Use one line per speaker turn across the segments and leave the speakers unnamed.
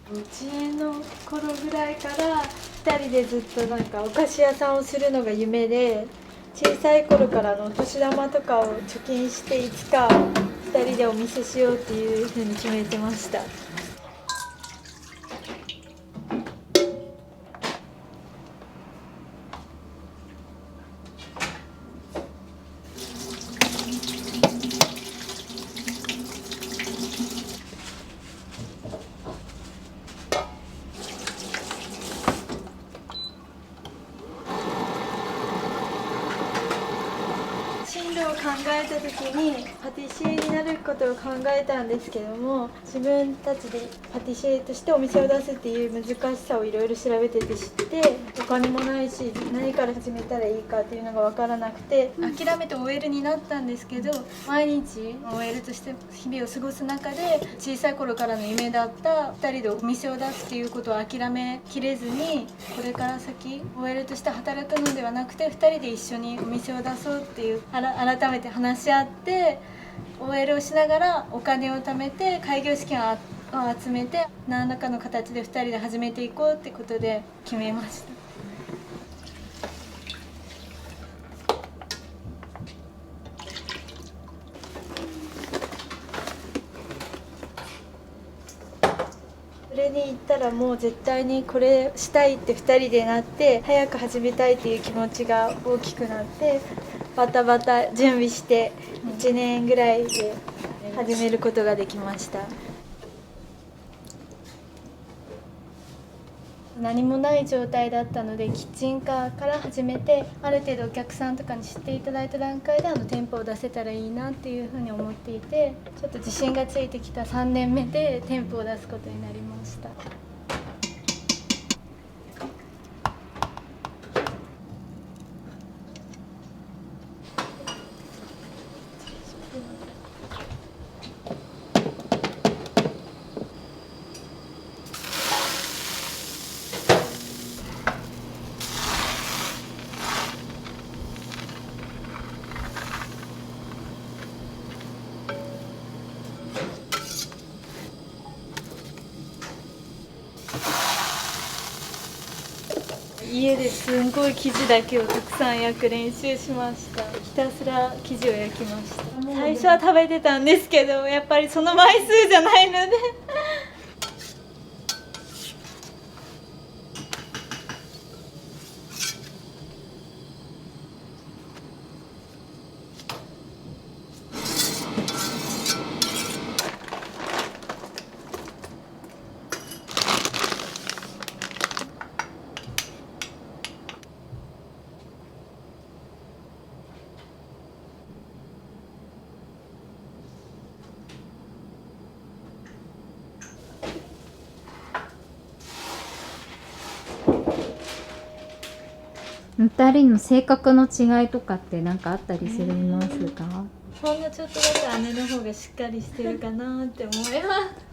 幼稚園の頃ぐらいから2人でずっとなんかお菓子屋さんをするのが夢で、小さい頃からのお年玉とかを貯金していつか2人でお店しようっていうふうに決めてました。進路を考えた時にパティシエになることを考えたんですけども、自分たちでパティシエとしてお店を出すっていう難しさをいろいろ調べてて知って、お金もないし何から始めたらいいかっていうのが分からなくて諦めて OL になったんですけど、毎日 OL として日々を過ごす中で小さい頃からの夢だった2人でお店を出すっていうことを諦めきれずに、これから先 OL として働くのではなくて2人で一緒にお店を出そうっていう改めて話し合って、 OL をしながらお金を貯めて開業資金を集めて何らかの形で2人で始めていこうってことで決めました。それに行ったらもう絶対にこれしたいって2人でなって、早く始めたいっていう気持ちが大きくなって、バタバタ準備して1年ぐらいで始めることができました。何もない状態だったので、キッチンカーから始めて、ある程度お客さんとかに知っていただいた段階で店舗を出せたらいいなっていうふうに思っていて、ちょっと自信がついてきた3年目で店舗を出すことになりました。家ですんごい生地だけをたくさん焼く練習しました。ひたすら生地を焼きました。最初は食べてたんですけど、やっぱりその枚数じゃないので
2人の性格の違いとかって何かあったりするますか？
ほんのちょっとだけ姉の方がしっかりしてるかなって思います。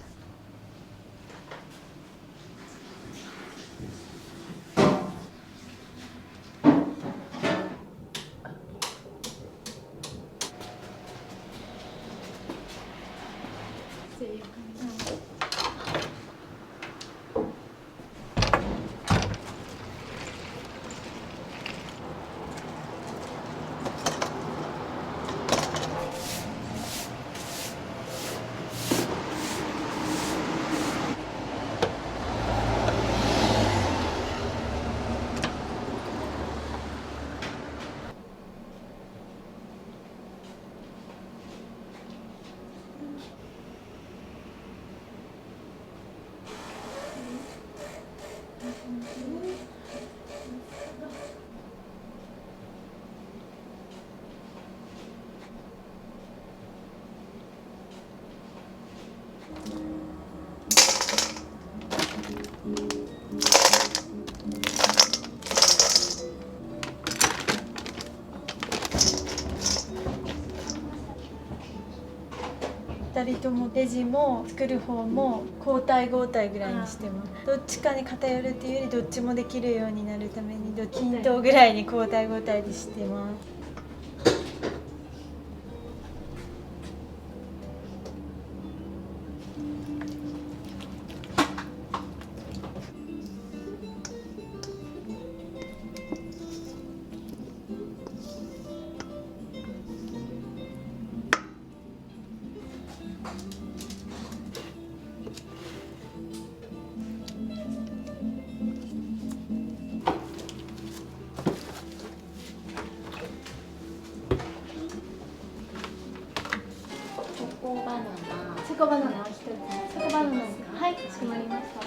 2人ともレジも作る方も交代交代ぐらいにしてます。どっちかに偏るっていうよりどっちもできるようになるために均等ぐらいに交代交代でしてます。コバナナを1つ。チョコバナナですか。はい、かしこまりました。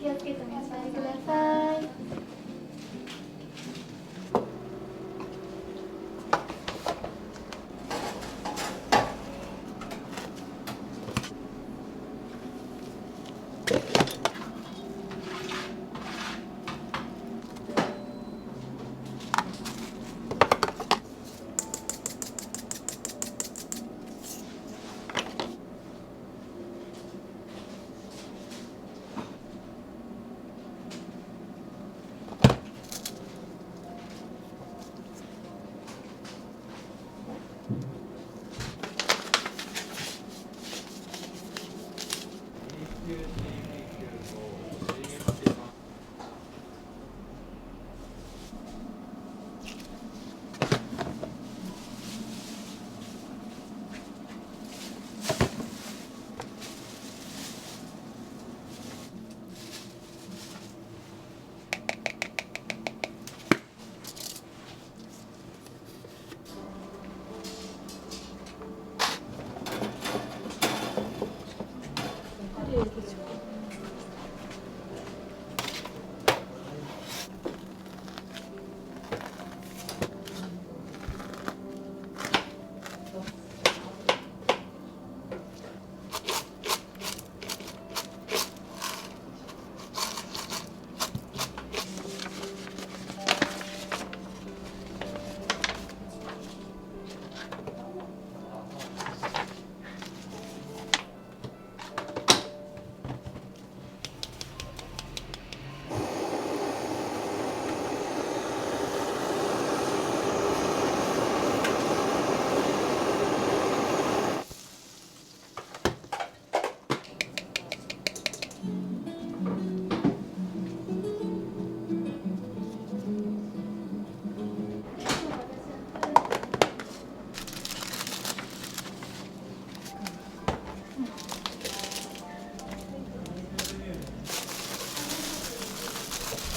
気をつけてお召し上がりください。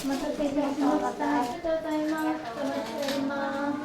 お待たせいたしました。ありがとうございます。お待ちしております。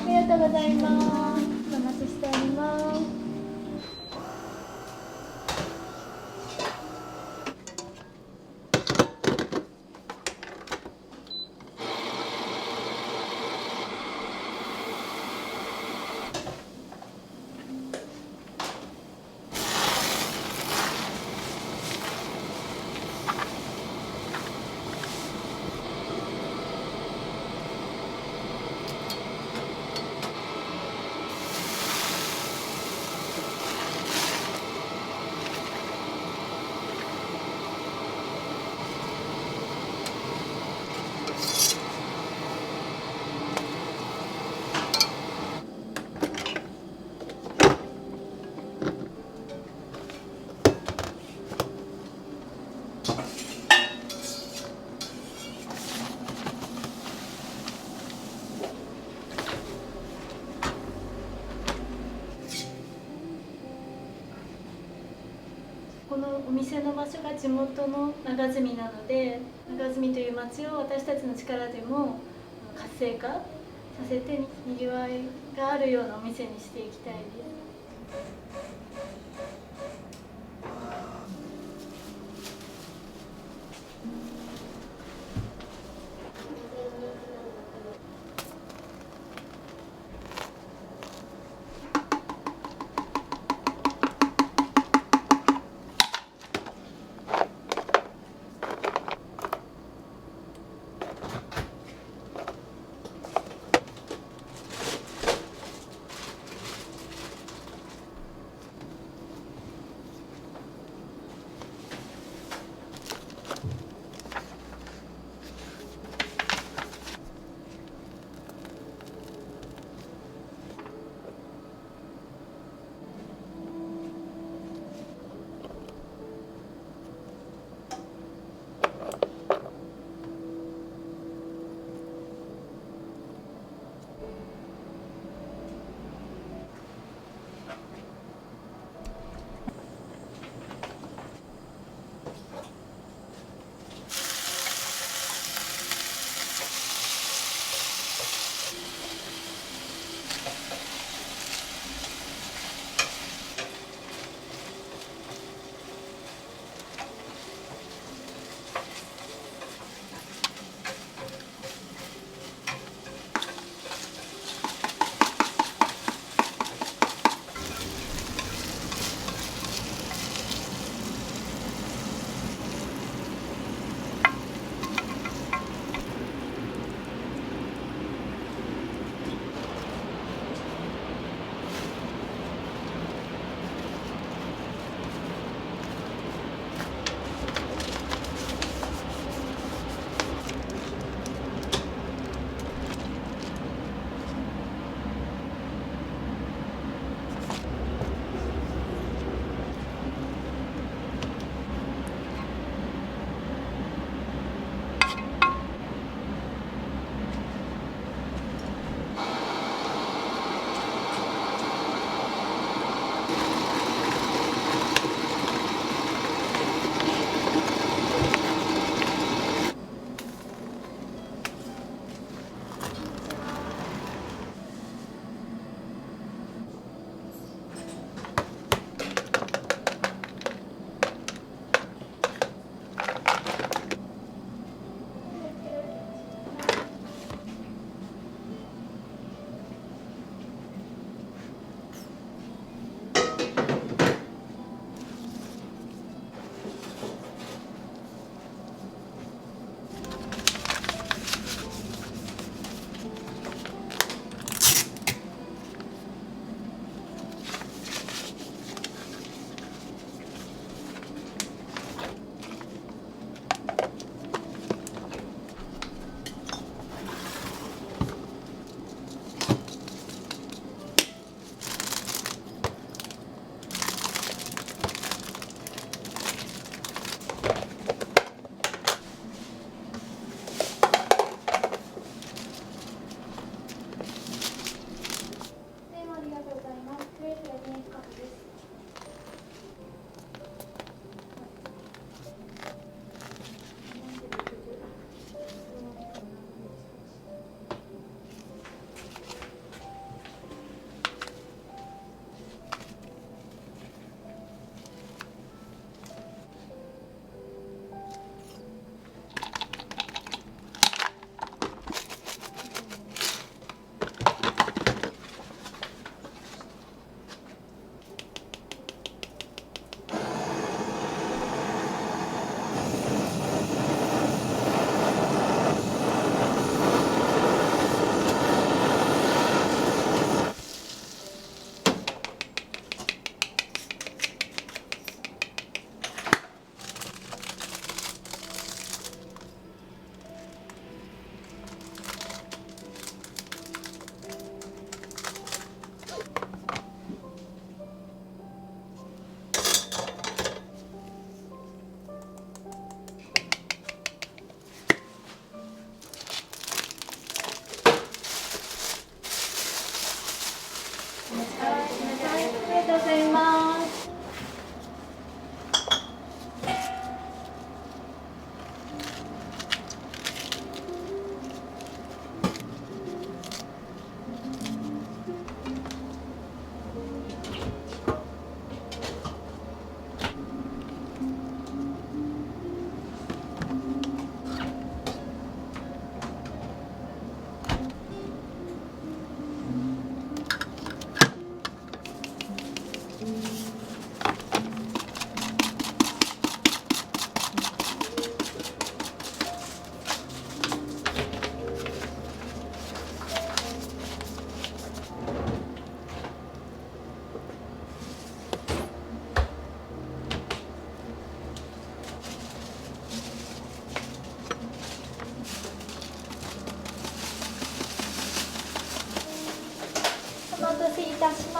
ありがとうございます。お待ちしております。このお店の場所が地元の長住なので、長住という町を私たちの力でも活性化させてにぎわいがあるようなお店にしていきたいです。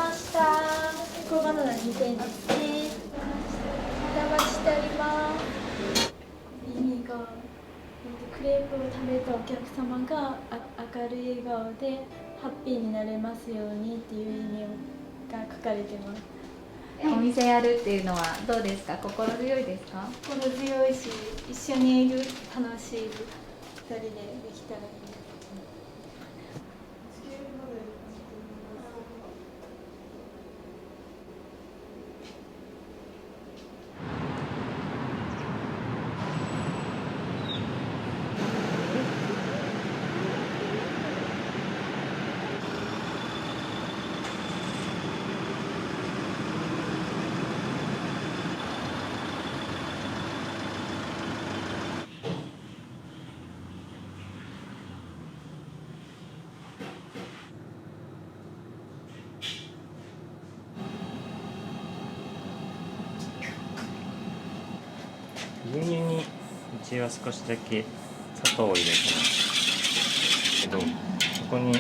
ました。チョコバナナ2点ですね。お待ちしております。意味が、クレープを食べたお客様が明るい笑顔でハッピーになれますようにっていう意味が書かれてます。
お店やるっていうのはどうですか？心強いですか？
心強いし、一緒にいる楽しい2人でできたらいいです。
牛乳にうちは少しだけ砂糖を入れてますけど、そこに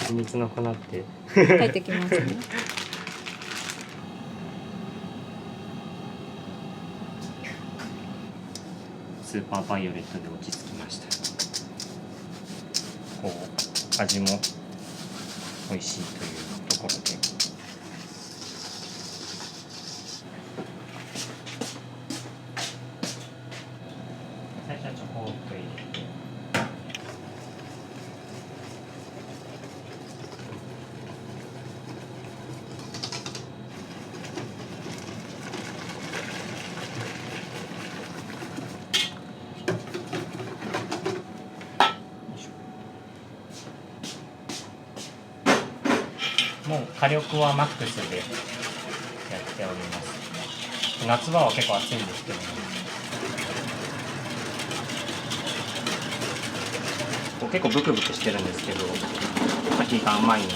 秘密の粉って
入ってきますね。
スーパーバイオレットで落ち着きました。こう味も美味しいというところで、最初はチョコを入れて、もう火力はマックスでやっております。夏場は結構暑いんですけども、こう結構ブクブクしてるんですけど、柿が甘いので。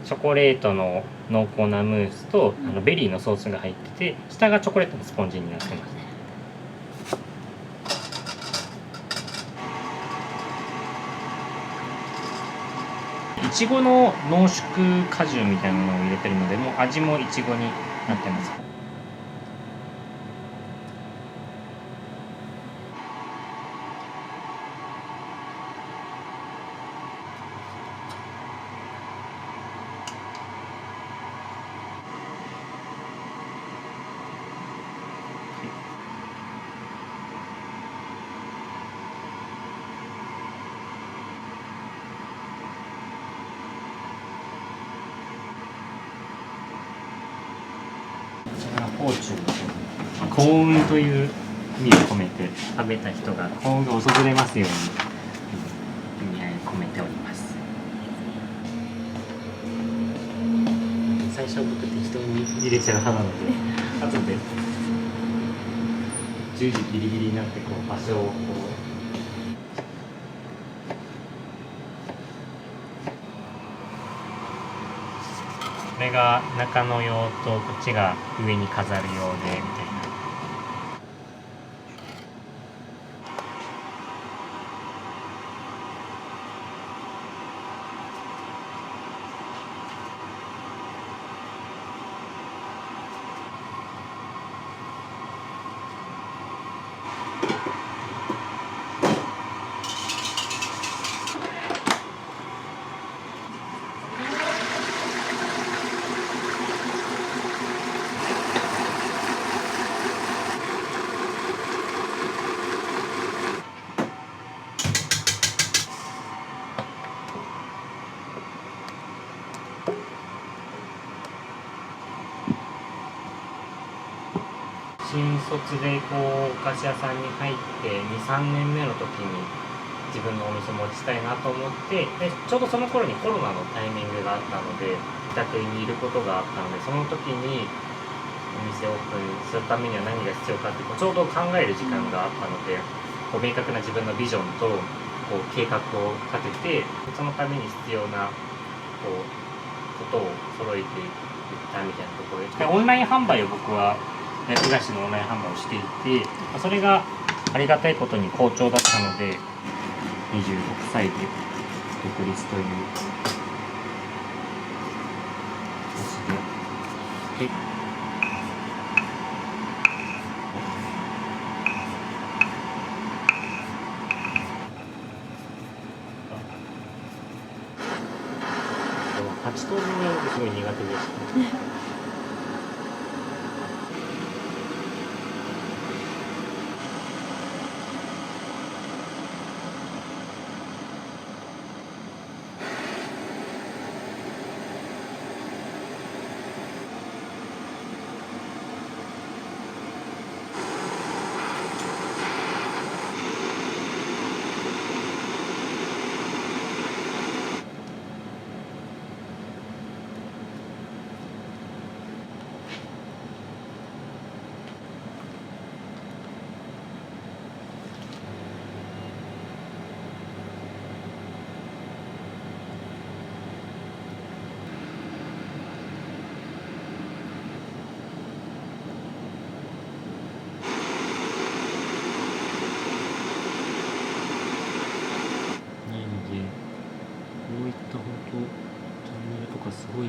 チョコレートの濃厚なムースとベリーのソースが入ってて、下がチョコレートのスポンジになってます。いちごの濃縮果汁みたいなのを入れてるので、もう味もいちごになってます。フォーチュン、幸運という意味を込めて、食べた人が幸運が訪れますように意味合いを込めております。最初僕適当に入れちゃう派なので、後で10時ギリギリになってこう場所をこうこれが中の用とこっちが上に飾る用でみたいな。新卒でお菓子屋さんに入って23年目の時に自分のお店持ちたいなと思ってでちょうどその頃にコロナのタイミングがあったので自宅にいることがあったのでその時にお店オープンするためには何が必要かってちょうど考える時間があったので明確な自分のビジョンと計画を立ててそのために必要なことを揃えていったみたいなところでオンライン販売を僕は焼き菓子のオンライン販売をしていてそれがありがたいことに好調だったので26歳で独立という形で。8等分が僕すごい苦手でした。こういった本当チャンネルとかすごい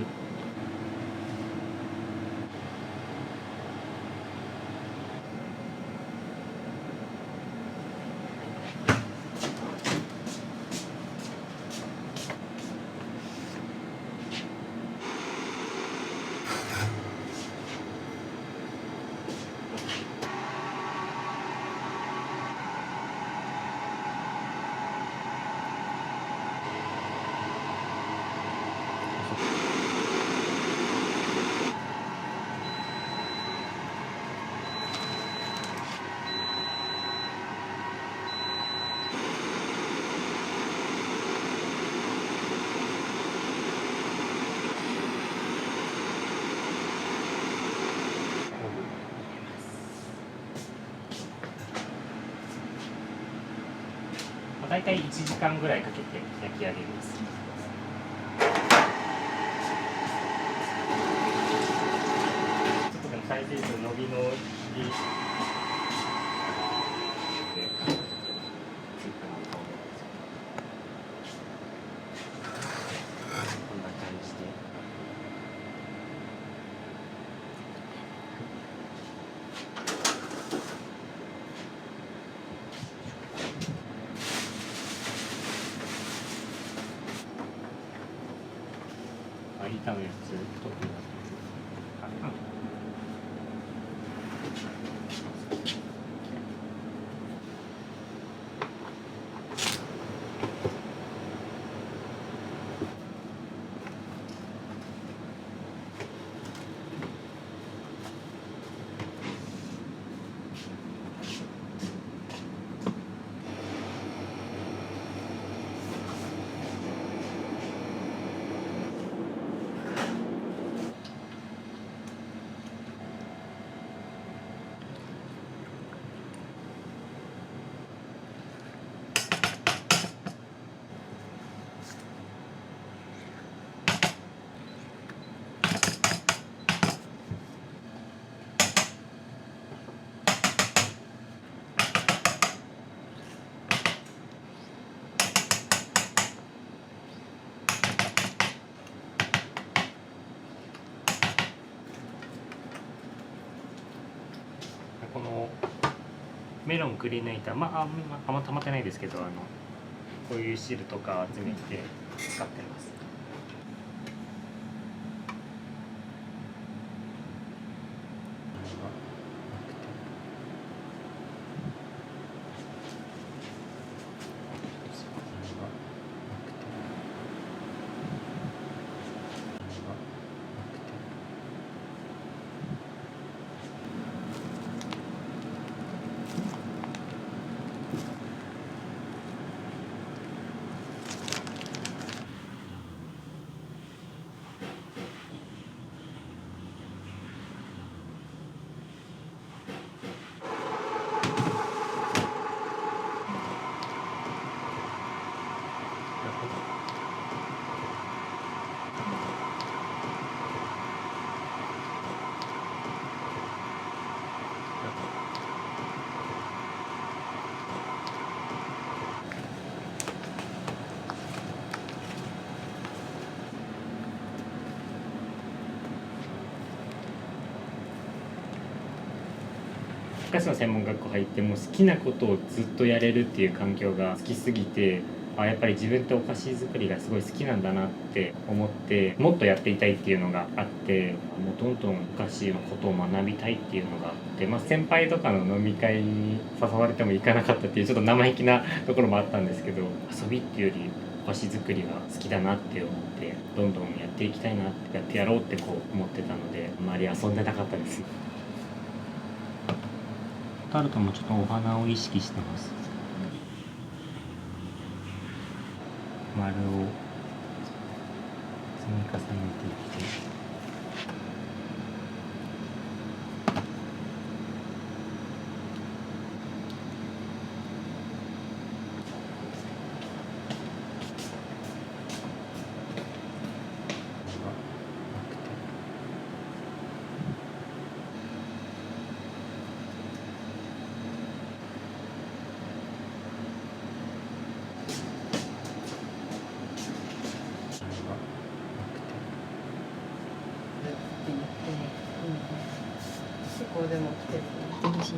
大体1時間ぐらいかけて焼き上げます。ちょっとでも再生数伸びのいいこんな感じで。板のやつ取ってみます。メロンくり抜いた、あんま溜まってないですけど、こういう汁とか集めて使ってます。菓子の専門学校入っても好きなことをずっとやれるっていう環境が好きすぎて、やっぱり自分ってお菓子作りがすごい好きなんだなって思って、もっとやっていたいっていうのがあって、もうどんどんお菓子のことを学びたいっていうのがあって、先輩とかの飲み会に誘われても行かなかったっていうちょっと生意気なところもあったんですけど、遊びっていうよりお菓子作りが好きだなって思って、どんどんやっていきたいなって、やってやろうってこう思ってたので、あまり遊んでなかったです。タルトもちょっとお花を意識してます。丸を積み重ねていって。
結構でも来てるね。
嬉しい。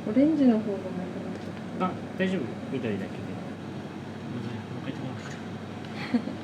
オレンジの方がなくなっちゃった。
大丈夫、緑だけで。もう一回やってもらう。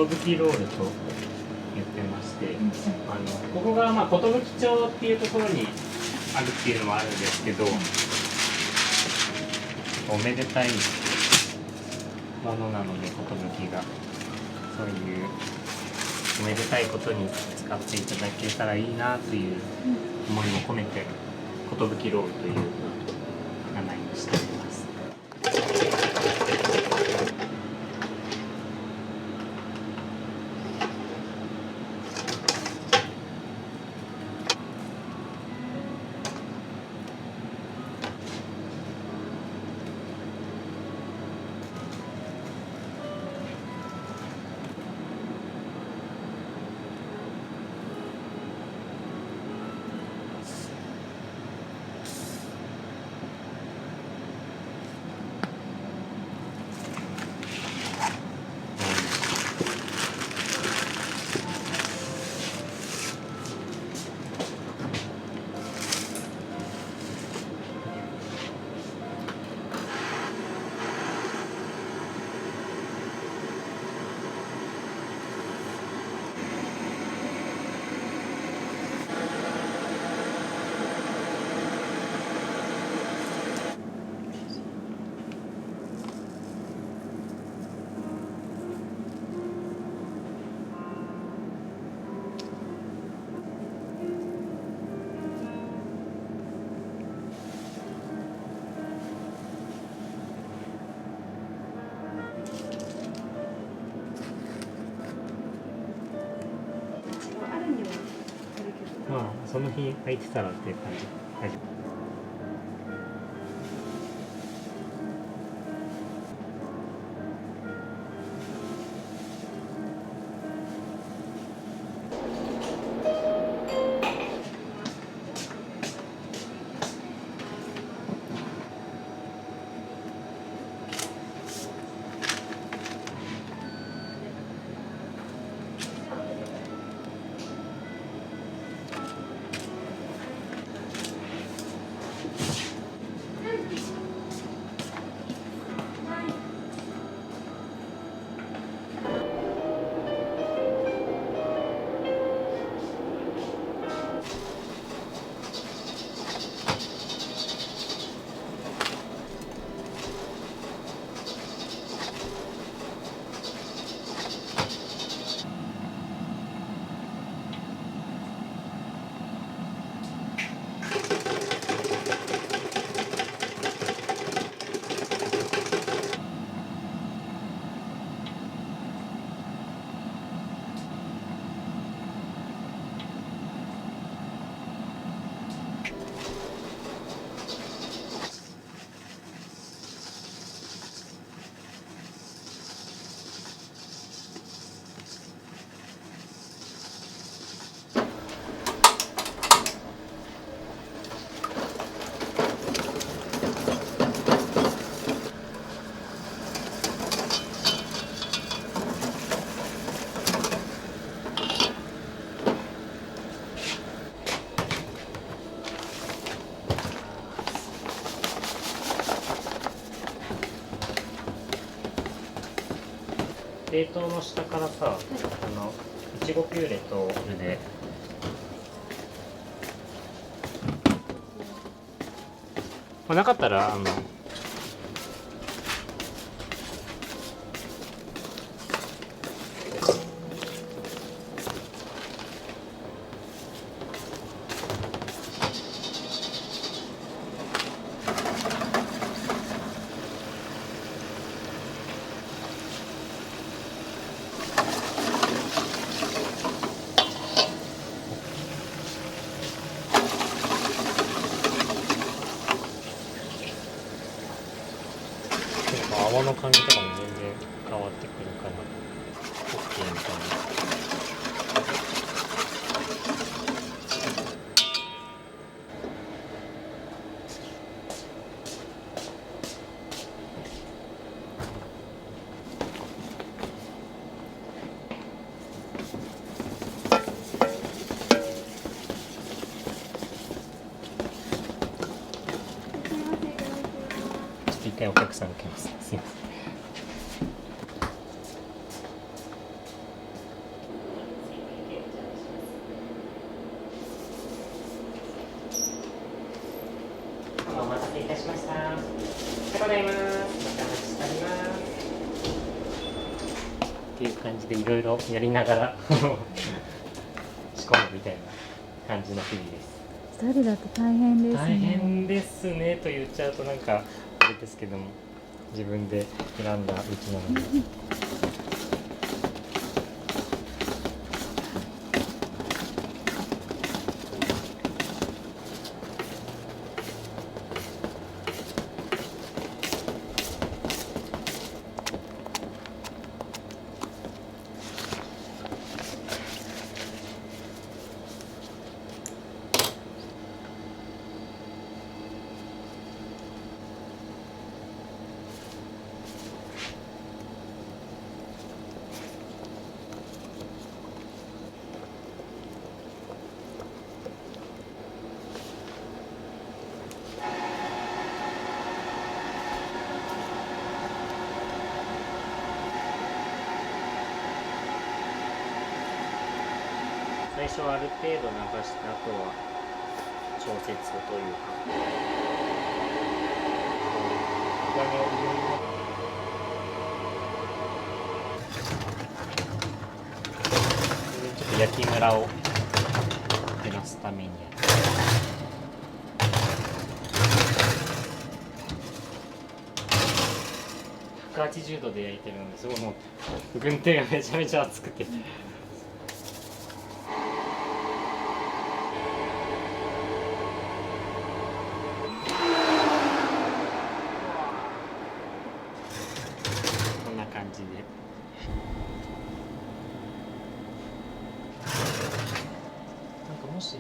寿ロールと言ってまして、ここが寿町っていうところにあるっていうのもあるんですけど、おめでたいものなので、寿がそういうおめでたいことに使っていただけたらいいなという思いも込めて寿ロールという名前にしております。その日空いてたらっていう感じ。大丈夫。冷凍の下からさ、いちごピューレとこれでなかったら泡の感じとかも全然変わってくるから OK みたいな。一回お客さん受けます。すいません。ございます。またお待ちしております。っていう感じでいろいろやりながら仕込むみたいな感じの日々です。
一人だと大変ですね。
大変ですねと言っちゃうとなんかあれですけども、自分で選んだ道なので。最初ある程度流した後は調節というか、お金をちょっと焼きムラを減らすためにやる。180度で焼いてるのですごいもう軍手がめちゃめちゃ熱くて。こんな感じで。なんかもし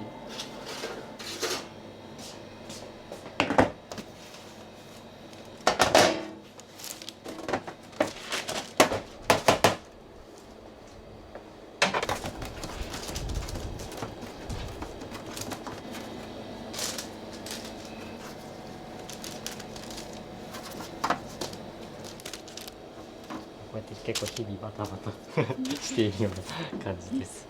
こうやって結構日々バタバタしているような感じです。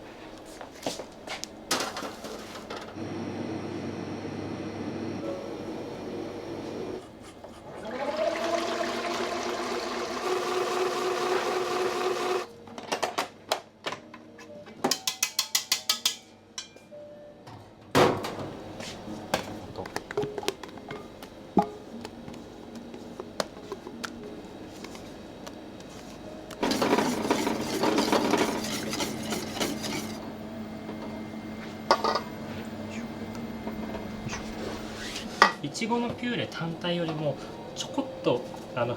いちごのピューレ単体よりもちょこっと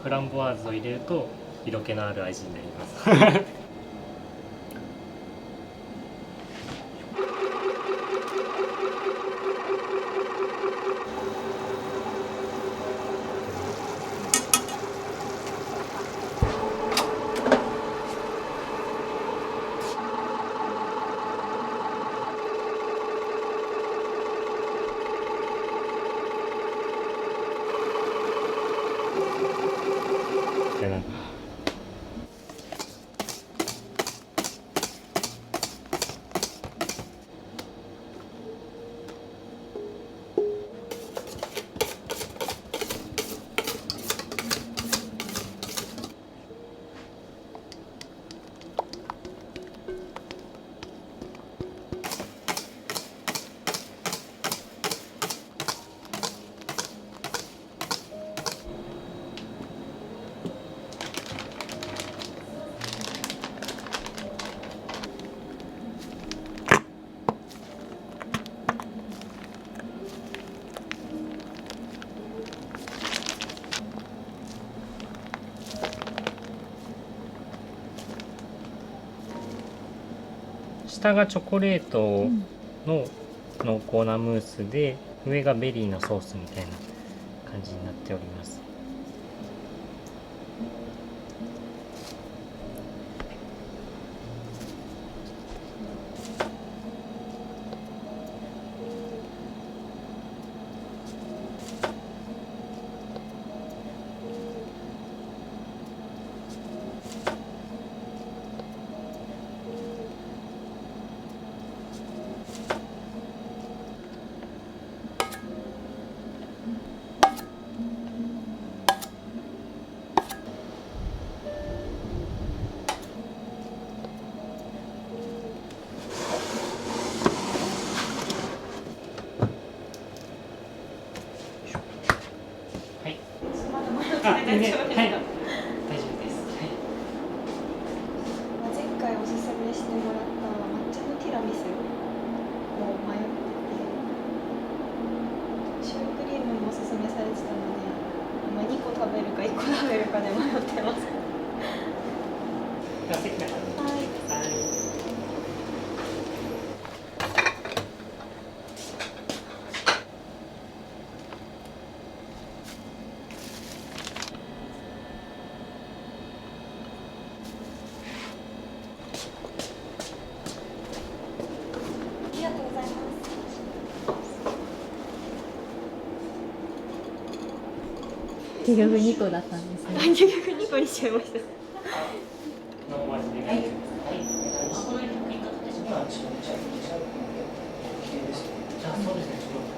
フランボワーズを入れると色気のある味になります。下がチョコレートの濃厚なムースで、上がベリーのソースみたいな感じになっております。あ、全然、はい、大丈夫です。はい。
前回おすすめしてもらった抹茶のティラミスを迷ってて、シュークリームもおすすめされてたので、今2個食べるか1個食べるかで迷ってます。
じゃあ席の方に。
はい。
はい。
ありがとうございます。
結局2個だったんですね。
結局2個にしちゃいました。
のお味で。はい。じゃあそうですね。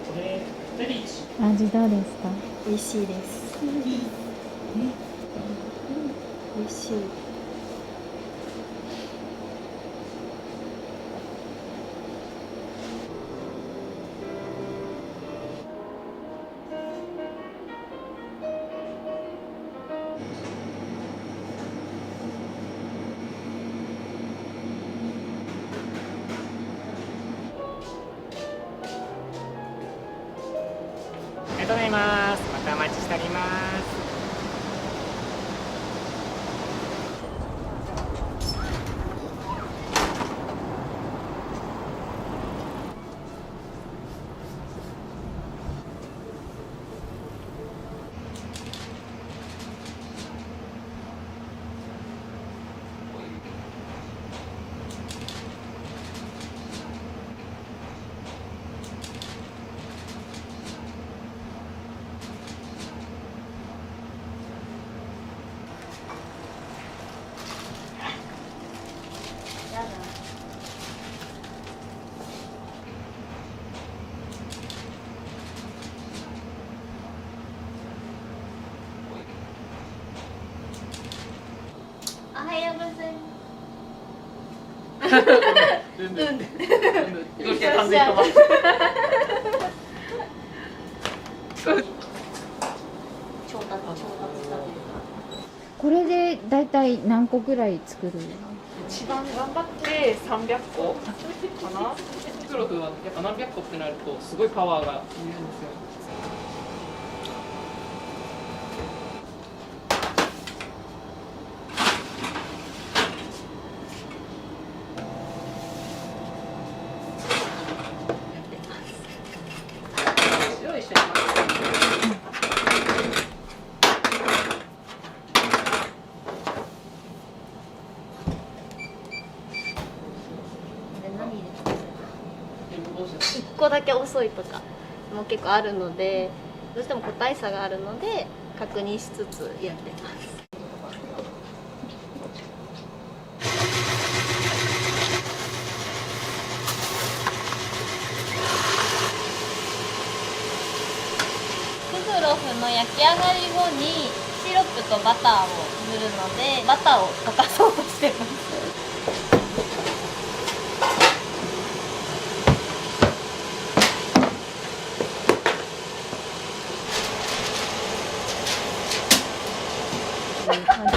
これゼリー。
味どうですか？
美味しいです。美味しい。
ありがとうございます。またお待ちしております。
おはようございます。
これでだいたい何個ぐらい作る？
一番頑張って300個かな。プロフはやっぱ何百個ってなるとすごいパワーがいるんですよ。用意してます。
1個だけ遅いとかも結構あるので、どうしても個体差があるので確認しつつやってます。クグロフの焼き上がり後にシロップとバターを塗るので、バターを溶かそうとしてます。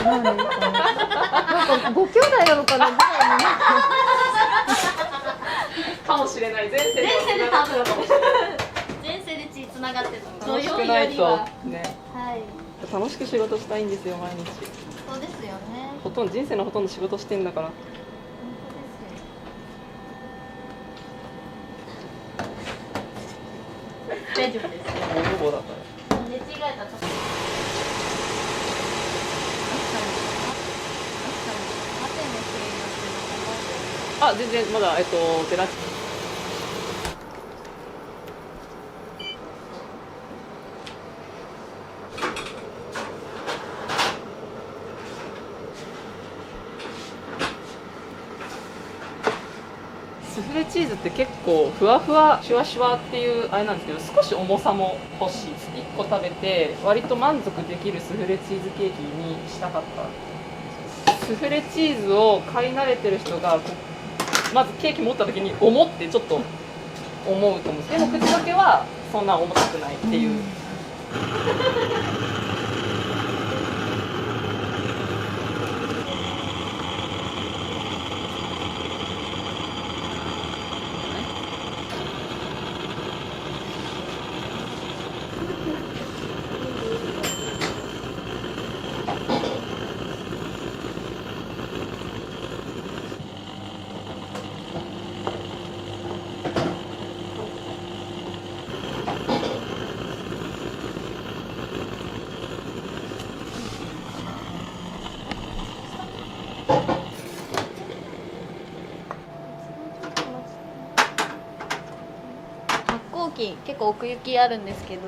なんかご兄弟なのかなぐらいに
かもしれない。前世
前世で多分前世で血つながってた。
楽しくないとね。
はい。
楽しく仕事したいんですよ、毎日。
そうですよね。
ほとんど人生のほとんど仕事してんだから。
本当ですよ。大丈夫です。
大予防だから。
寝違えたとこ。
あ、全然まだゼラチン。スフレチーズって結構ふわふわシュワシュワっていうあれなんですけど、少し重さも欲しい。1個食べて割と満足できるスフレチーズケーキにしたかった。スフレチーズを買い慣れてる人がまずケーキ持った時に重ってちょっと思うと思うんです。でも口どけはそんな重たくないっていう。
時結構奥行きあるんですけど、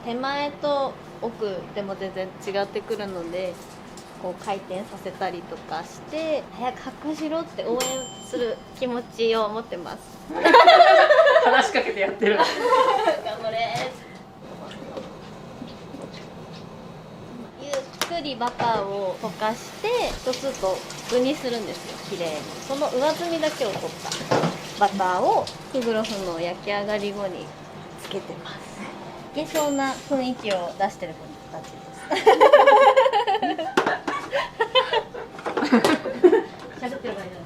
手前と奥でも全然違ってくるので、こう回転させたりとかして早く発酵しろって応援する気持ちを持ってます。
話しかけてやってる。
頑張れ。ゆっくりバターを溶かして一つと具にするんですよ、きれいに。その上澄みだけを取ったバターをクグロフの焼き上がり後につけてます。いけそうな雰囲気を出してる子たちです。喋ってる場合じゃな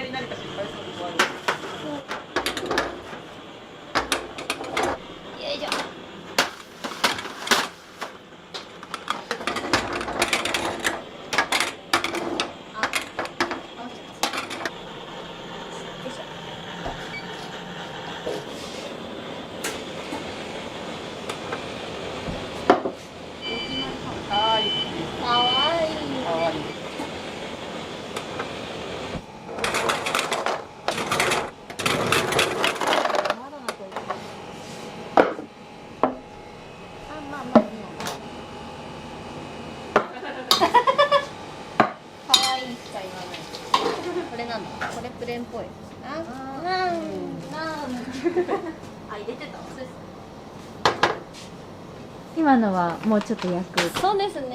い。
違いに何か失敗すると怖い。
よいしょ。
かわいい。
かわいい。
かわいい。
まあまあいいの。かわいいしか言わない。これなんだ。これプレーンっぽい。あ入れてた。そうです。
今のはもうちょっと焼く。
そうですね。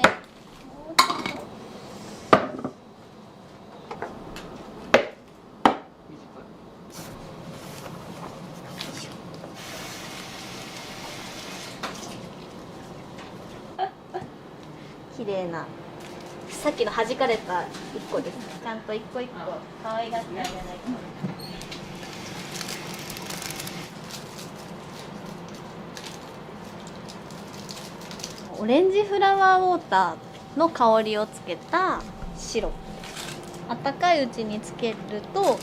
綺麗な。さっきの弾かれた一個です。ちゃんと一個一個可愛がってあげないと。オレンジフラワーウォーターの香りをつけたシロップ。温かいうちにつけると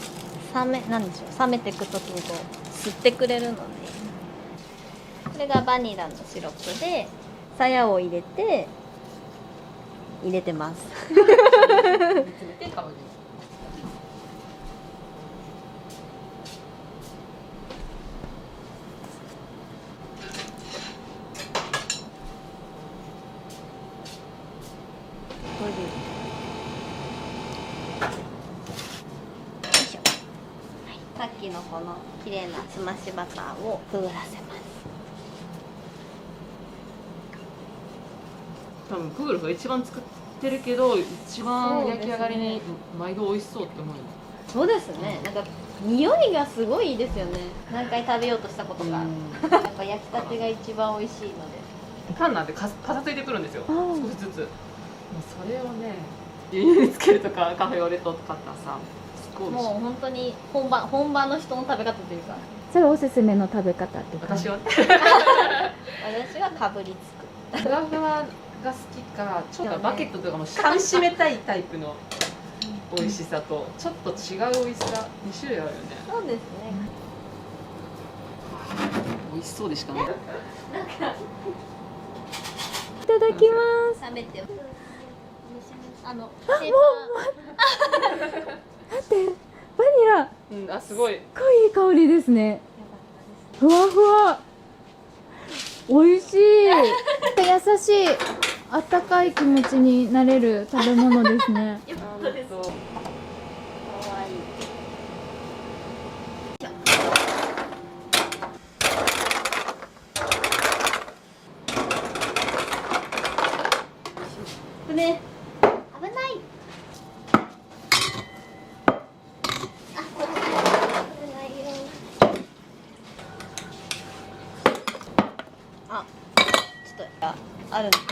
なんでしょう、冷めていく時にこう吸ってくれるので、これがバニラのシロップで鞘を入れてます。これでよいしょ。はい、さっきのこの綺麗なスマッシュバターをくぐらせます。
多分クグルが一番作ってるけど一番焼き上がりに毎度美味しそうって思うよ。
そうですね。なんか匂いがすごいいいですよね。何回食べようとしたことが。やっぱ焼きたてが一番美味しいので。
パンなんてパサついてくるんですよ。
あー
少しずつ。もうそれをね、家につけるとかカフェオレとかさ、すごい美味しい。
もう本当に本場の人の食べ方というか、
それおすすめの食べ方って感じ。
私はね、
私はかぶりつく。
ふわふわが好きか、ちょっとバケットとかも噛み締めたいタイプの美味しさと、ちょっと違う美味しさ、2種類あるよね。
そうですね。
美味しそうでしかない。
いただきます。
食べて。ペーパー。
待って、バニラ、
うん、あ、すごい。
すごいいい香りですね。ふわふわ。美味しい。優しい。あったかい気持ちになれる食べ物ですね。
よかったです。かわいい。ね、危ない。あ、こっち危ないよ。あ、ちょっとあるんです。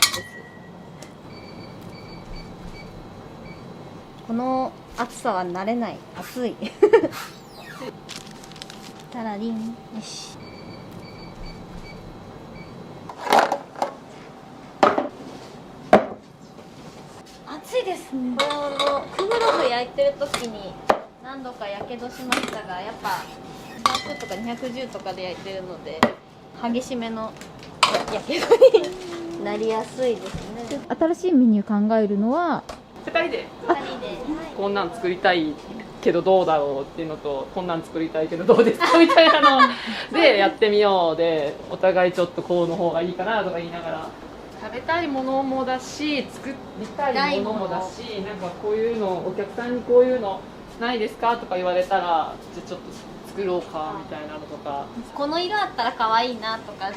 この暑さは慣れない。暑い。タラリン、よし。暑いですね。これクグロフ焼いてる時に何度かやけどしましたが、やっぱ200とか210とかで焼いてるので激しめのやけどになりやすいですね。
新しいメニュー考えるのは、
2人で
2人で、
こんなん作りたいけけどどうだろうっていうのと、こんなん作りたいけどどうですかみたいなのでやってみようで、お互いちょっとこうの方がいいかなとか言いながら、食べたいものもだし作りたいものもだし、なんかこういうのお客さんにこういうのないですかとか言われたら、じゃあちょっと作ろうかみたいなのとか。
この色あったら可愛いなとかで、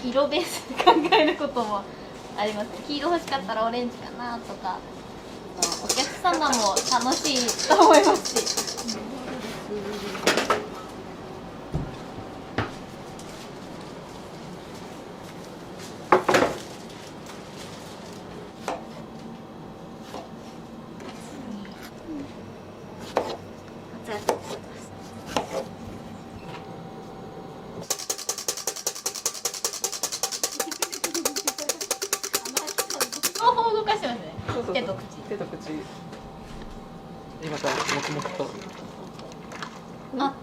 色ベースで考えることもありますね。黄色欲しかったらオレンジかなとか、お客様も楽しいと思いますし。両方動かしてますね。
そうそうそう
手と口。
手と口。今から黙々と。
あ、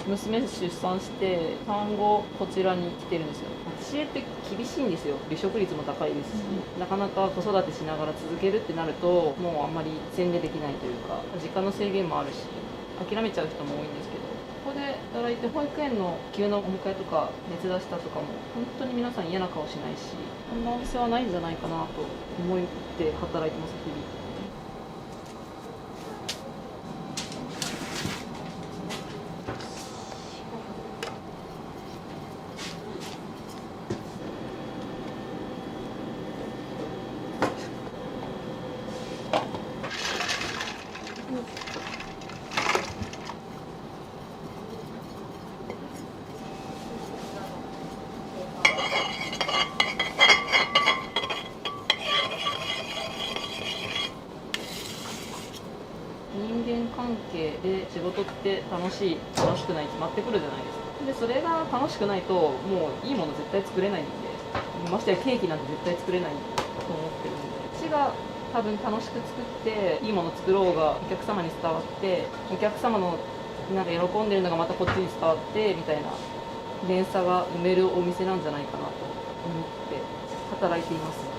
娘出産して産後こちらに来てるんですよ。パティシエって厳しいんですよ。離職率も高いですし、なかなか子育てしながら続けるってなるともうあんまり宣伝できないというか、時間の制限もあるし諦めちゃう人も多いんですけど、ここで働いて保育園の急なお迎えとか熱出したとかも本当に皆さん嫌な顔しないし、こんなお店はないんじゃないかなと思って働いてます日々。人間関係で仕事って楽しい楽しくない決まってくるじゃないですか。でそれが楽しくないともういいもの絶対作れないんで、ましてやケーキなんて絶対作れないと思ってるんで、私が多分楽しく作っていいもの作ろうがお客様に伝わって、お客様のなんか喜んでるのがまたこっちに伝わってみたいな連鎖が生めるお店なんじゃないかなと思って働いています。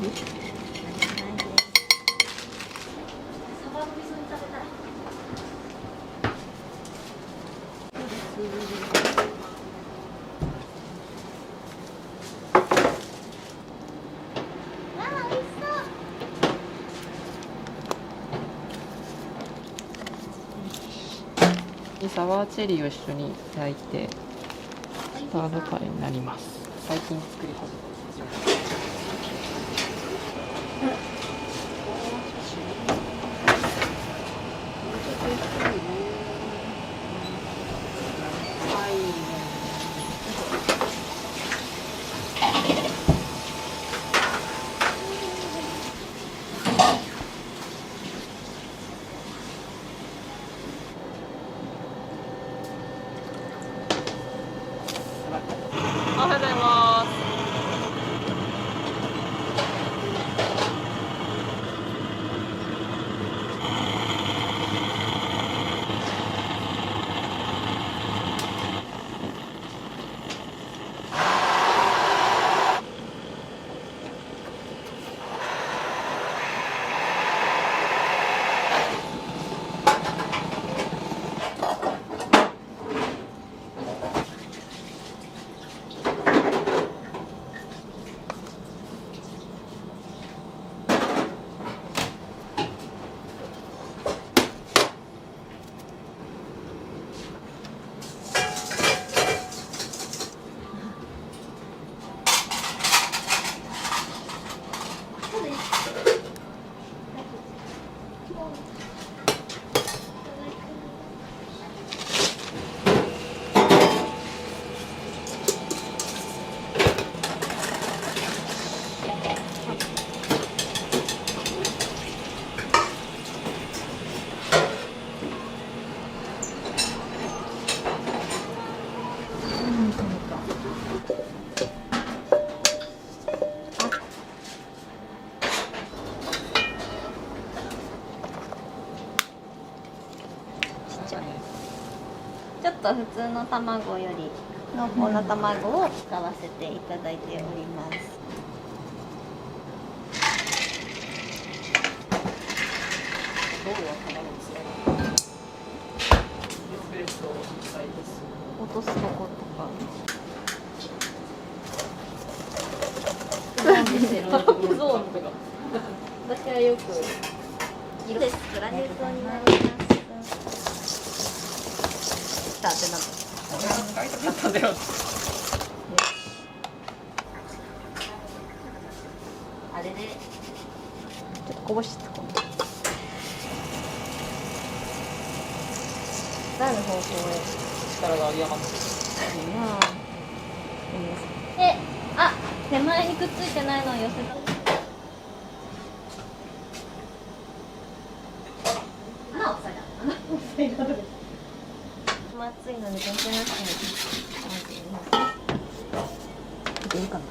サバの味噌煮食べたい。わあ、美味しそう。
サワーチェリーを一緒に焼いてスタードパイになります。最近作り始めた。おはようございます。
ちゃう。ちょっと普通の卵より濃厚な卵を使わせていただいております。落とすとことか。ゾーンとか。私はよく色です。グラニュー糖になります。来たってなった。
使いたかったんだよ。
あれでちょっとこぼしてこう。何の方向へ。
力が有り余ってる。
あ、手前にくっついてないのを寄せた。穴を塞いだ。暑いので全然なくていいかな。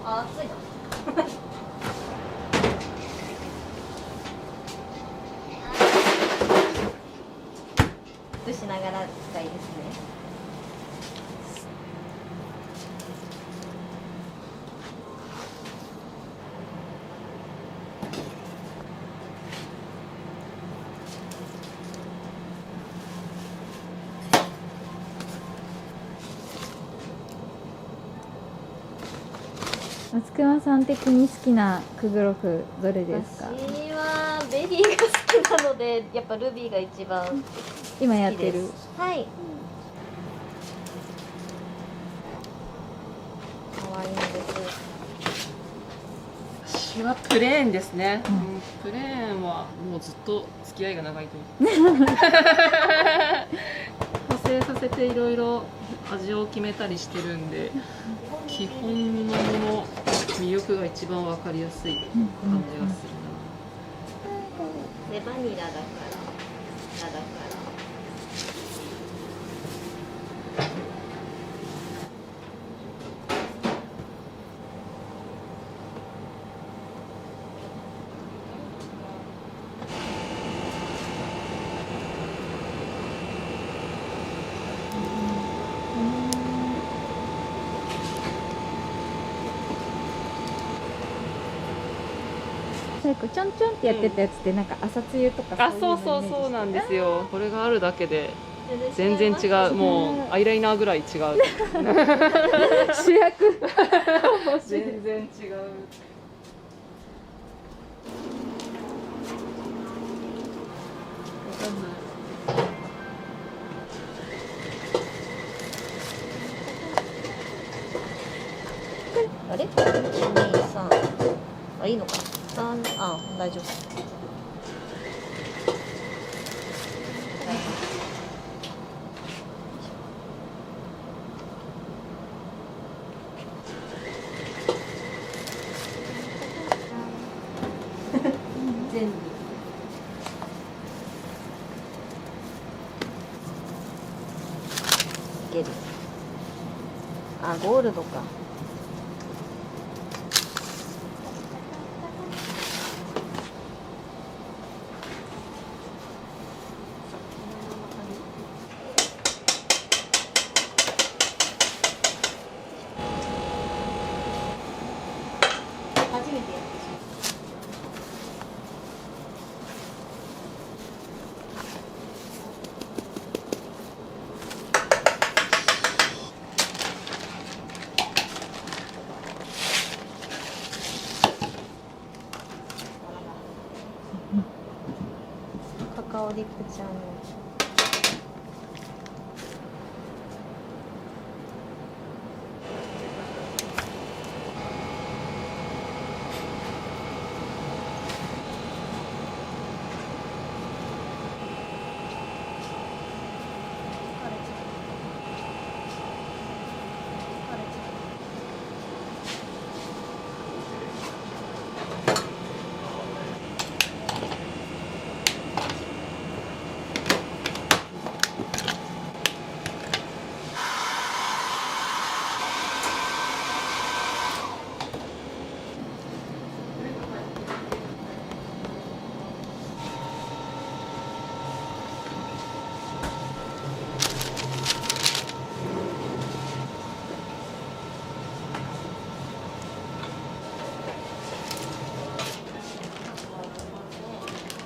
あ、暑いな。しながらがいいですね。
松隈さん的に好きなクグロフどれですか？
私はベリーが好きなのでやっぱルビーが一番好きです。
今やってる。
はい。可愛いんです。
私はプレーンですね、プレーンはもうずっと付き合いが長いと派生させていろいろ味を決めたりしてるんで、基本のもの魅力が一番分かりやすい感じがするな。
でバニラだから
最後ちょんちょんってやってたやつってなんか朝露とか
あ、そうそうそうなんですよ。これがあるだけで全然違う。もうアイライナーぐらい違う。
主役
全然違う。
あれ ?1,2,3 あ、いいのか3、あ、大丈夫。全部いける。あ、ゴールドか。初めてやってしまカオリップちゃんの。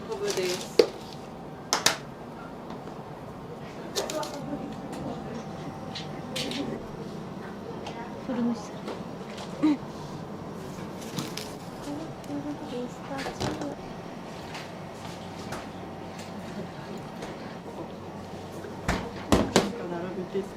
昆布です。
フルムシ。ピスタチオ。
並べて。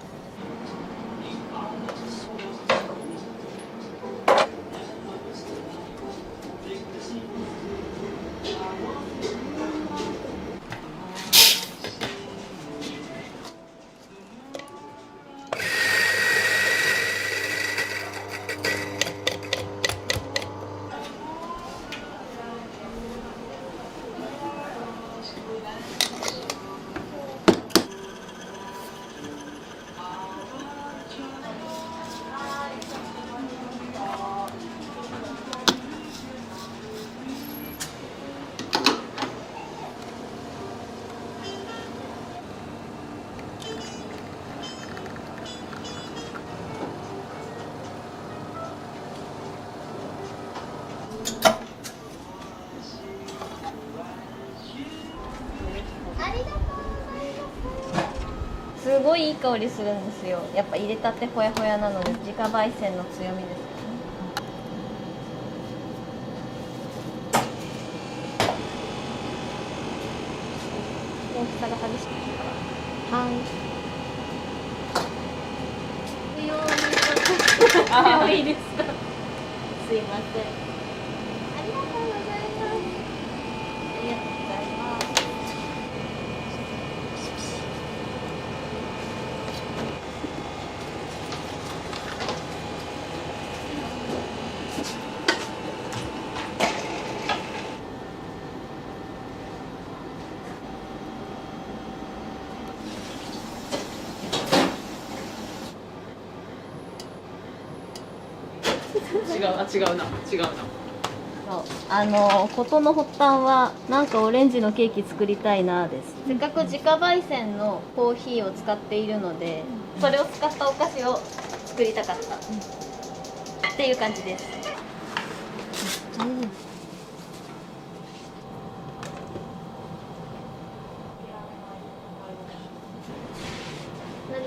すごいいい香りするんですよ。やっぱ入れたてほやほやなので自家焙煎の強みです。大きさが激しくてはい。強いですか。すいません。ありがとうございます。ありがとうございます。
違うな。
そう事の発端はなんかオレンジのケーキ作りたいなです。せっかく自家焙煎のコーヒーを使っているので、それを使ったお菓子を作りたかった、っていう感じです。何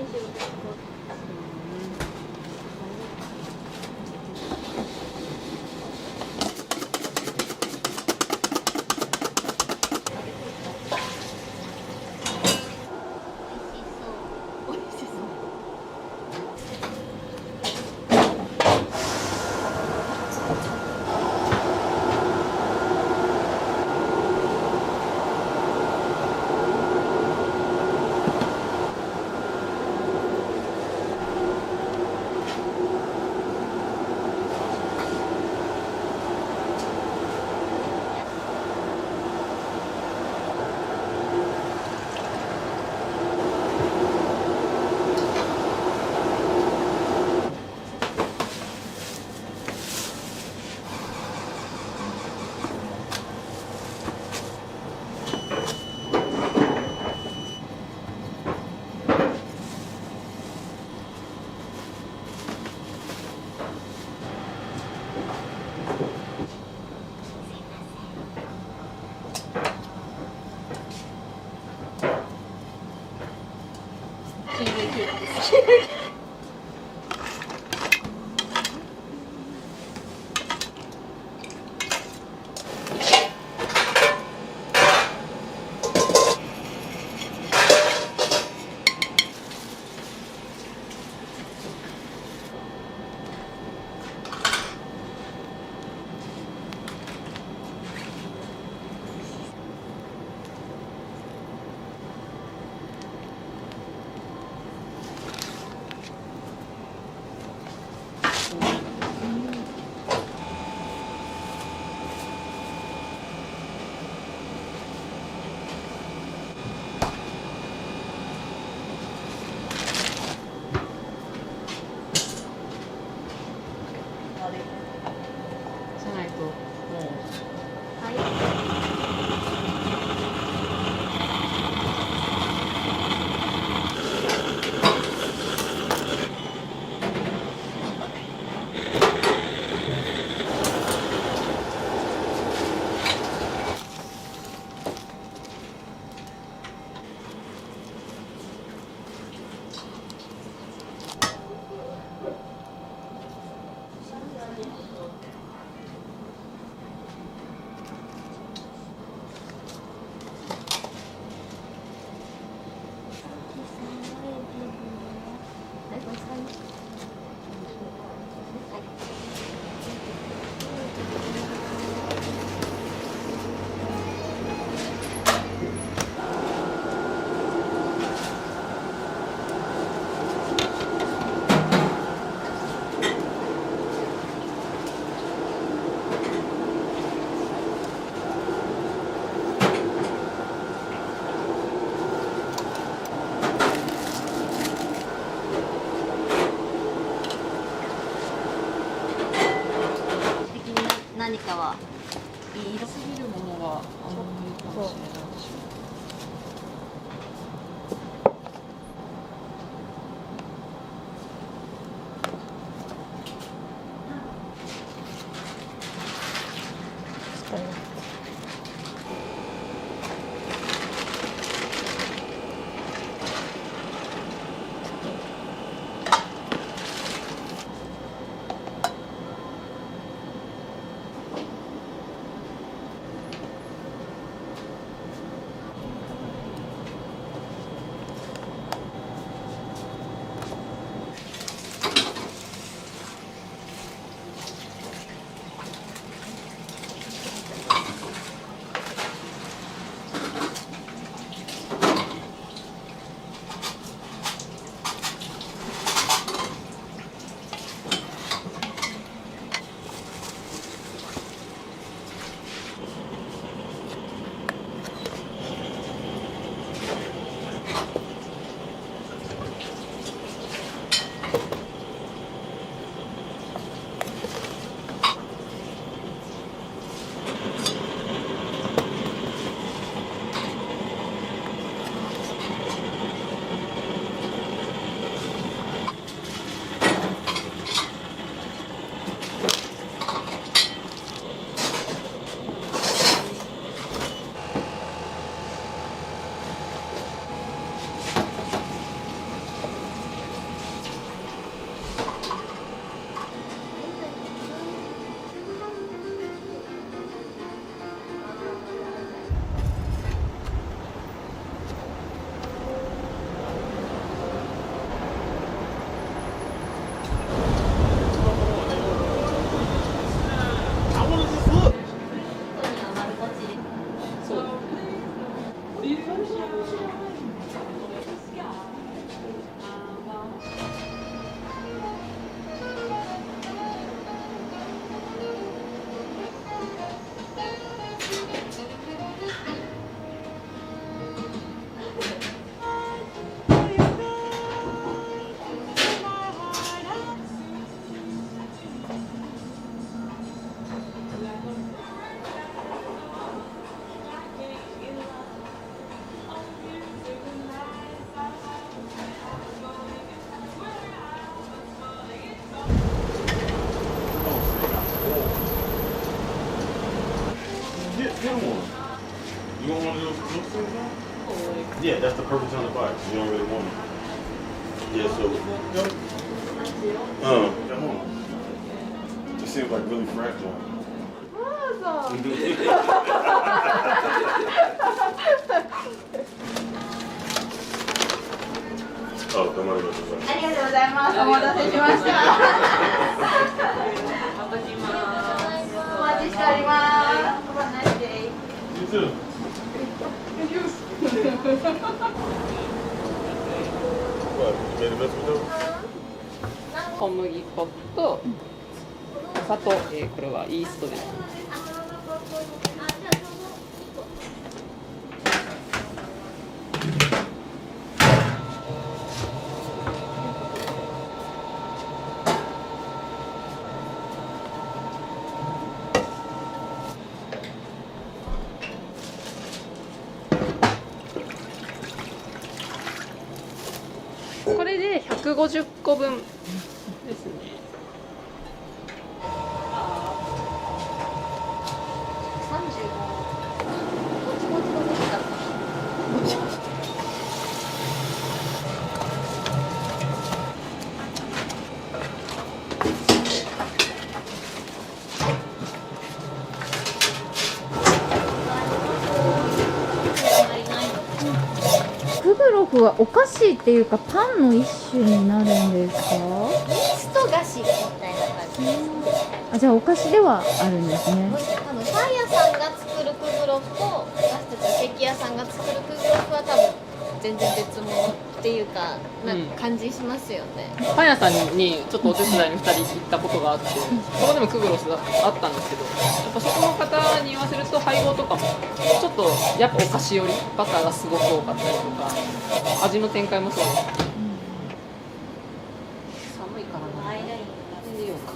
しようか。黄色いケーキです。的に何かはいい色
すぎるものはあんまりかもしれないし。
Get one. You don't want to do look things Yeah, that's the purpose on the box. You don't really want it. Yeah, so come on. It seems like really fragile. Oh, come on.
ありがとうございます。お待たせしました。お待ちしております。Have a nice day.
You too.
小麦粉と砂糖、これはイーストです。れで150個分ですね。
クグロフはお菓子っていうかパンの一種になるんですか？
スト菓子みたいな感じです。
あ、じゃあお菓子ではあるんですね。
多分パン屋さんが作るクグロフと私たちのケーキ屋さんが作るクグロフは多分全然別物っていうかなんか感じしますよね。
パン屋さんにちょっとお手伝いに2人行ったことがあって、そこでもクグロスがあったんですけど、やっぱそこの方に言わせると配合とかもちょっとやっぱお菓子よりバターがすごく多かったりとか、味の展開もそうです。寒いからな。入れようか。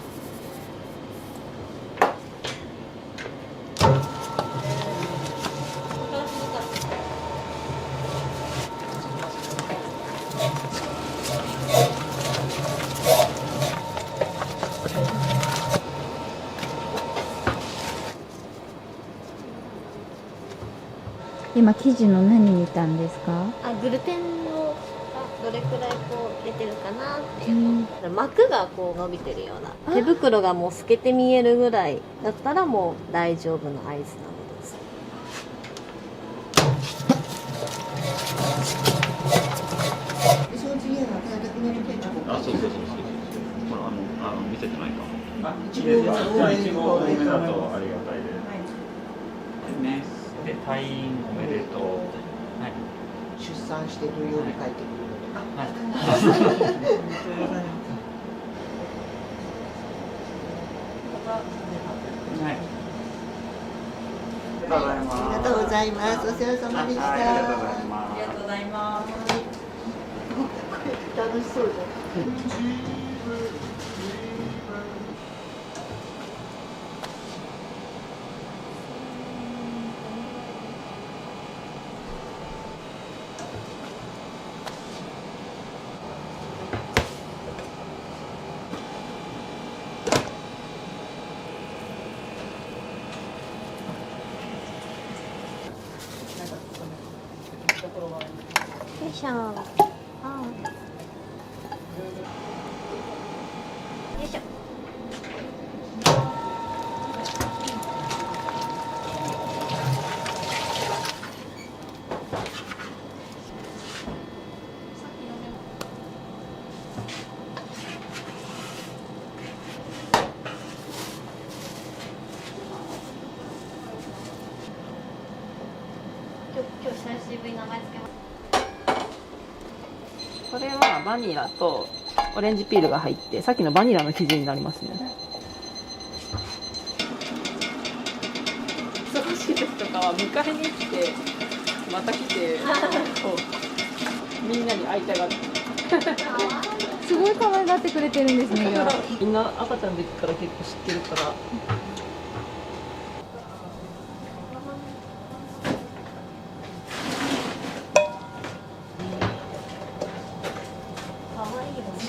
今生地の何見たんですか？
あ、グルテンをどれくらいこう出てるかなっていうの、膜がこう伸びてるような、手袋がもう透けて見えるぐらいだったらもう大丈夫の合図なのです。
あ、そうそうそうそう。ほら、見せてないか。
一号が多めだとありがたいです。ね、で退院おめでとう。はい。
出産して土曜日帰ってくるのとか。
はい。はい。
ありがとうございます。お世話様でした。
ありがとうございます。
ありがとうございます。これ楽しそうじゃん。
よいしょ。よいしょ。今日久しぶりに名前つけます。
これはバニラとオレンジピールが入って、さっきのバニラの生地になりますね。忙しい時とかは迎えに来て、また来て、こうみんなに会いたがって。
すごい可愛がってくれてるんですね。じゃあ
みんな赤ちゃんの時から結構知ってるから。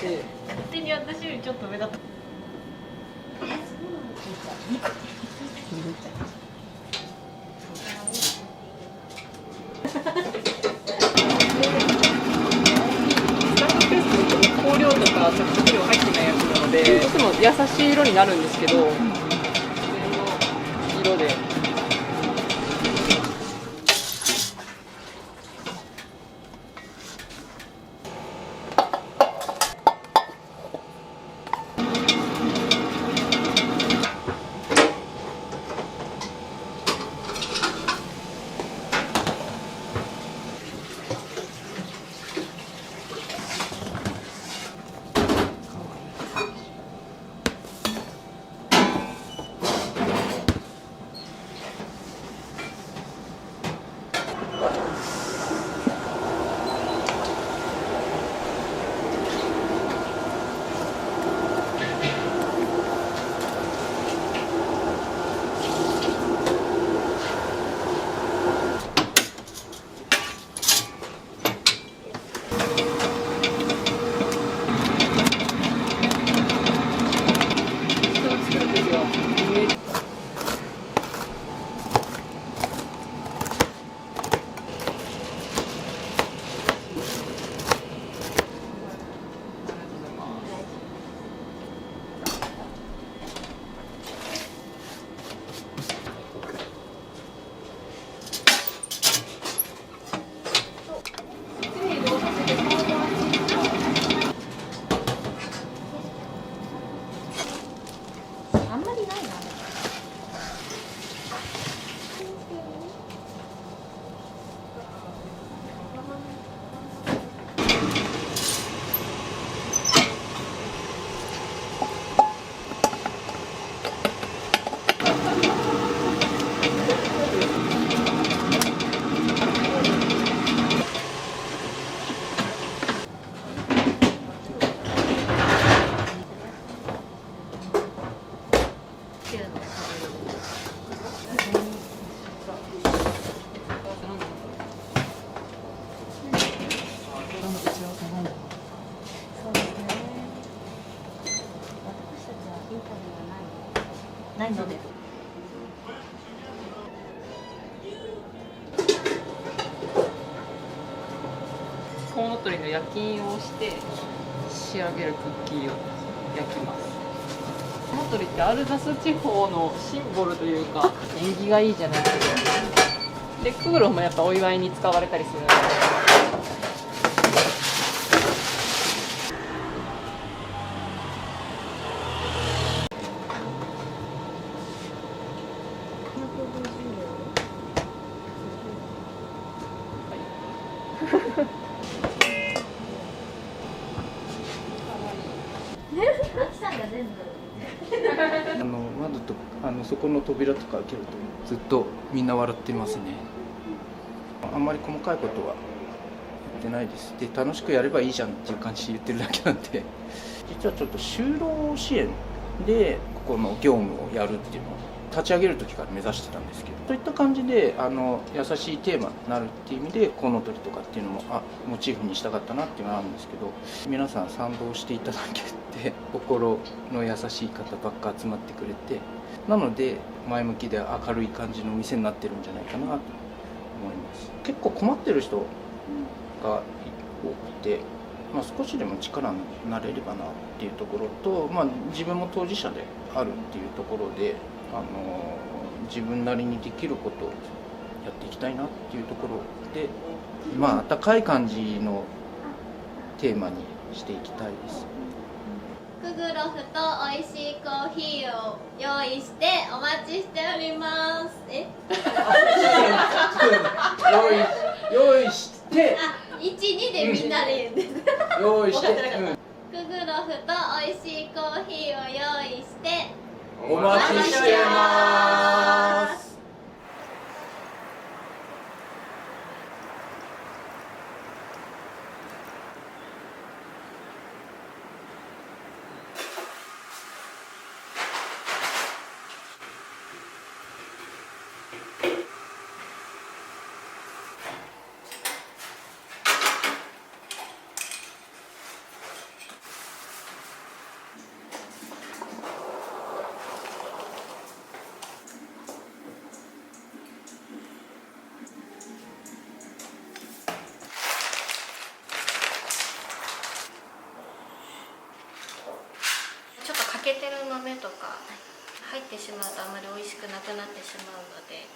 勝手に私よりちょっと上だった。
香料とか着色料入ってないやつなので、どうしても優しい色になるんですけど、それの色で。
粘土です。
コウノトリの焼き印をして仕上げるクッキーを焼きます。コウノトリってアルザス地方のシンボルというか縁起がいいじゃないですか。でクーロンもやっぱお祝いに使われたりするので。
窓とそこの扉とか開けるとずっとみんな笑ってますね。あんまり細かいことは言ってないです。で楽しくやればいいじゃんっていう感じで言ってるだけなんで、実はちょっと就労支援でここの業務をやるっていうのを立ち上げる時から目指してたんですけど、そういった感じで優しいテーマになるっていう意味でコウノトリとかっていうのもモチーフにしたかったなっていうのがあるんですけど、皆さん賛同していただけて心の優しい方ばっか集まってくれて、なので前向きで明るい感じの店になってるんじゃないかなと思います。結構困ってる人が多くて、少しでも力になれればなっていうところと、自分も当事者であるっていうところで自分なりにできることをやっていきたいなっていうところで、温かい感じのテーマにしていきたいです。
クグロフと美味しいコーヒーを用意してお待ちしております。
用意して
1、2でみんなで言うんです。
用意して、
クグロフと美味しいコーヒーを用意して
お待ちしてます。
ちょっと欠けてる豆とか入ってしまうとあまり美味しくなくなってしまうので。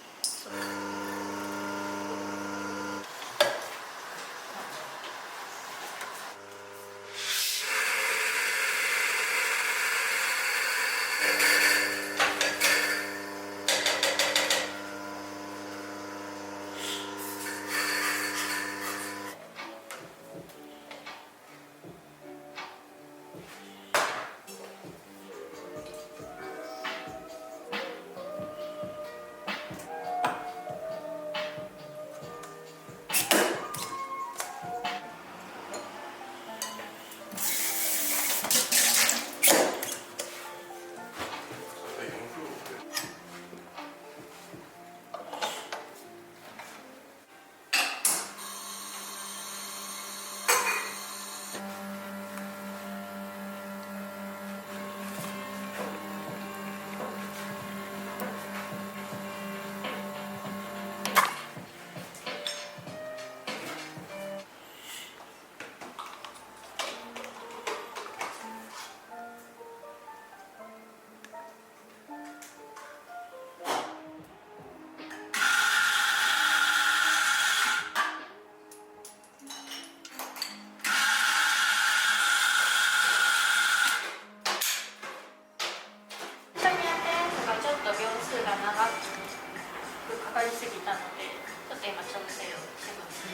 かりすぎたので、ちょっと今調整をします。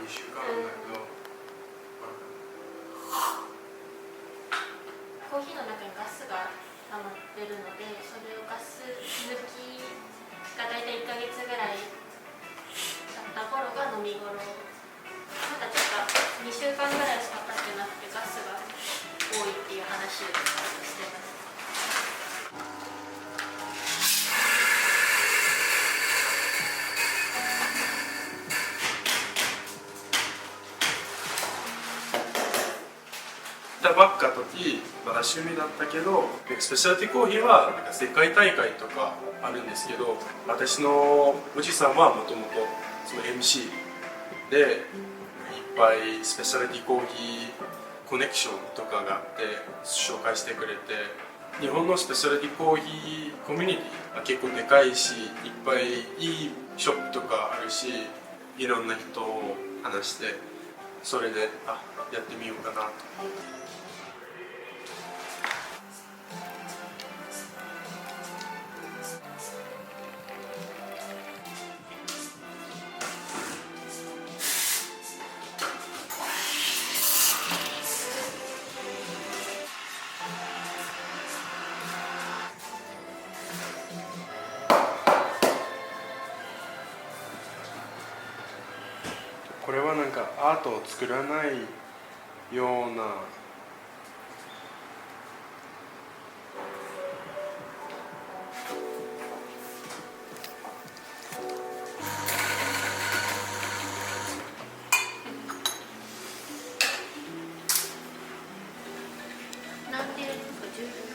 2週間なんだけど、
コーヒーの中にガスが溜まってるので、それをガス抜きがだいたい1ヶ月ぐらい経った頃が飲み頃。まだちょっと2週間ぐらいしか経ってなくて、ガスが多いっていう話をしてます。
たばっか時まだ趣味だったけど、スペシャリティコーヒーはなんか世界大会とかあるんですけど、私のおじさんはもともとその MC でいっぱいスペシャリティコーヒーコネクションとかがあって紹介してくれて、日本のスペシャリティコーヒーコミュニティは結構でかいし、いっぱいいいショップとかあるし、いろんな人を話して、それでやってみようかなと。これはなんかアートを作らないような
なんで重要？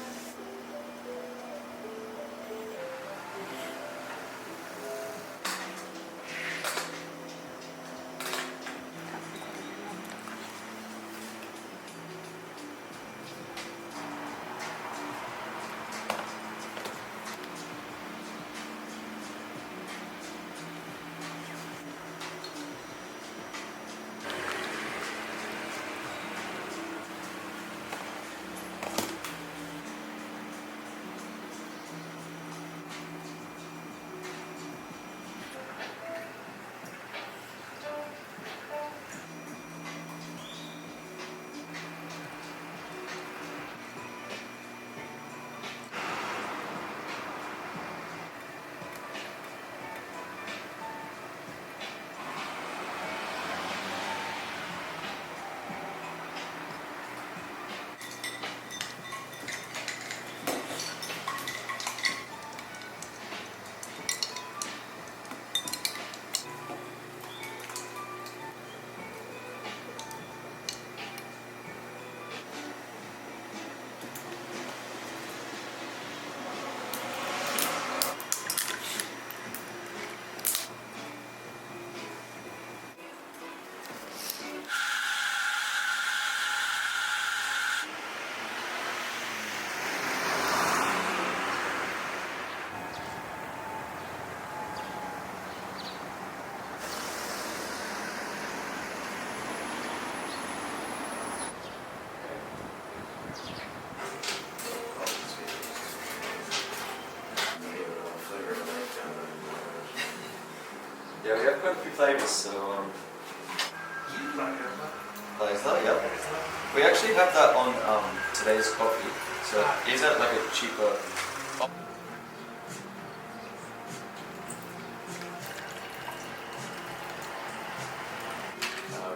flavors. So, Blazer, yeah. We actually have that on today's coffee. So, is that like a cheaper?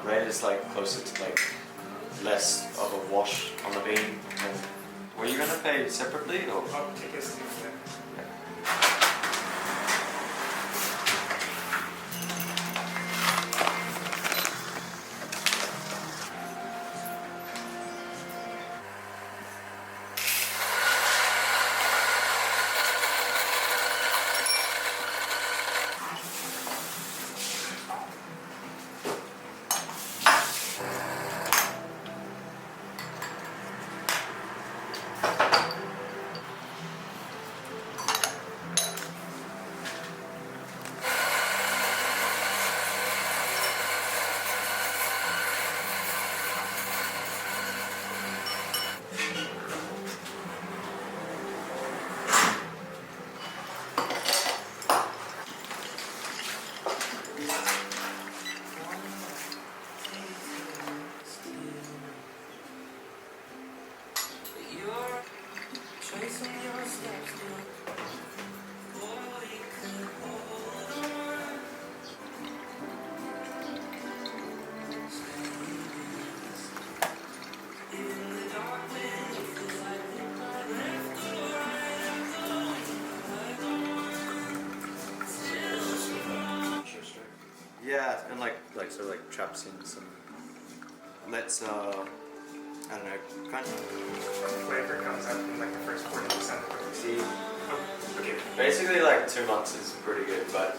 Red is like closer to like less of a wash on the bean. And were you gonna pay separately or?
I'll take a seat there.
Yeah, and like sort of like traps in some. Let's I don't know, kind of.
Flavor comes up in like the first 40% of what you see. Oh, okay.
Basically, like 2 months is pretty good, but.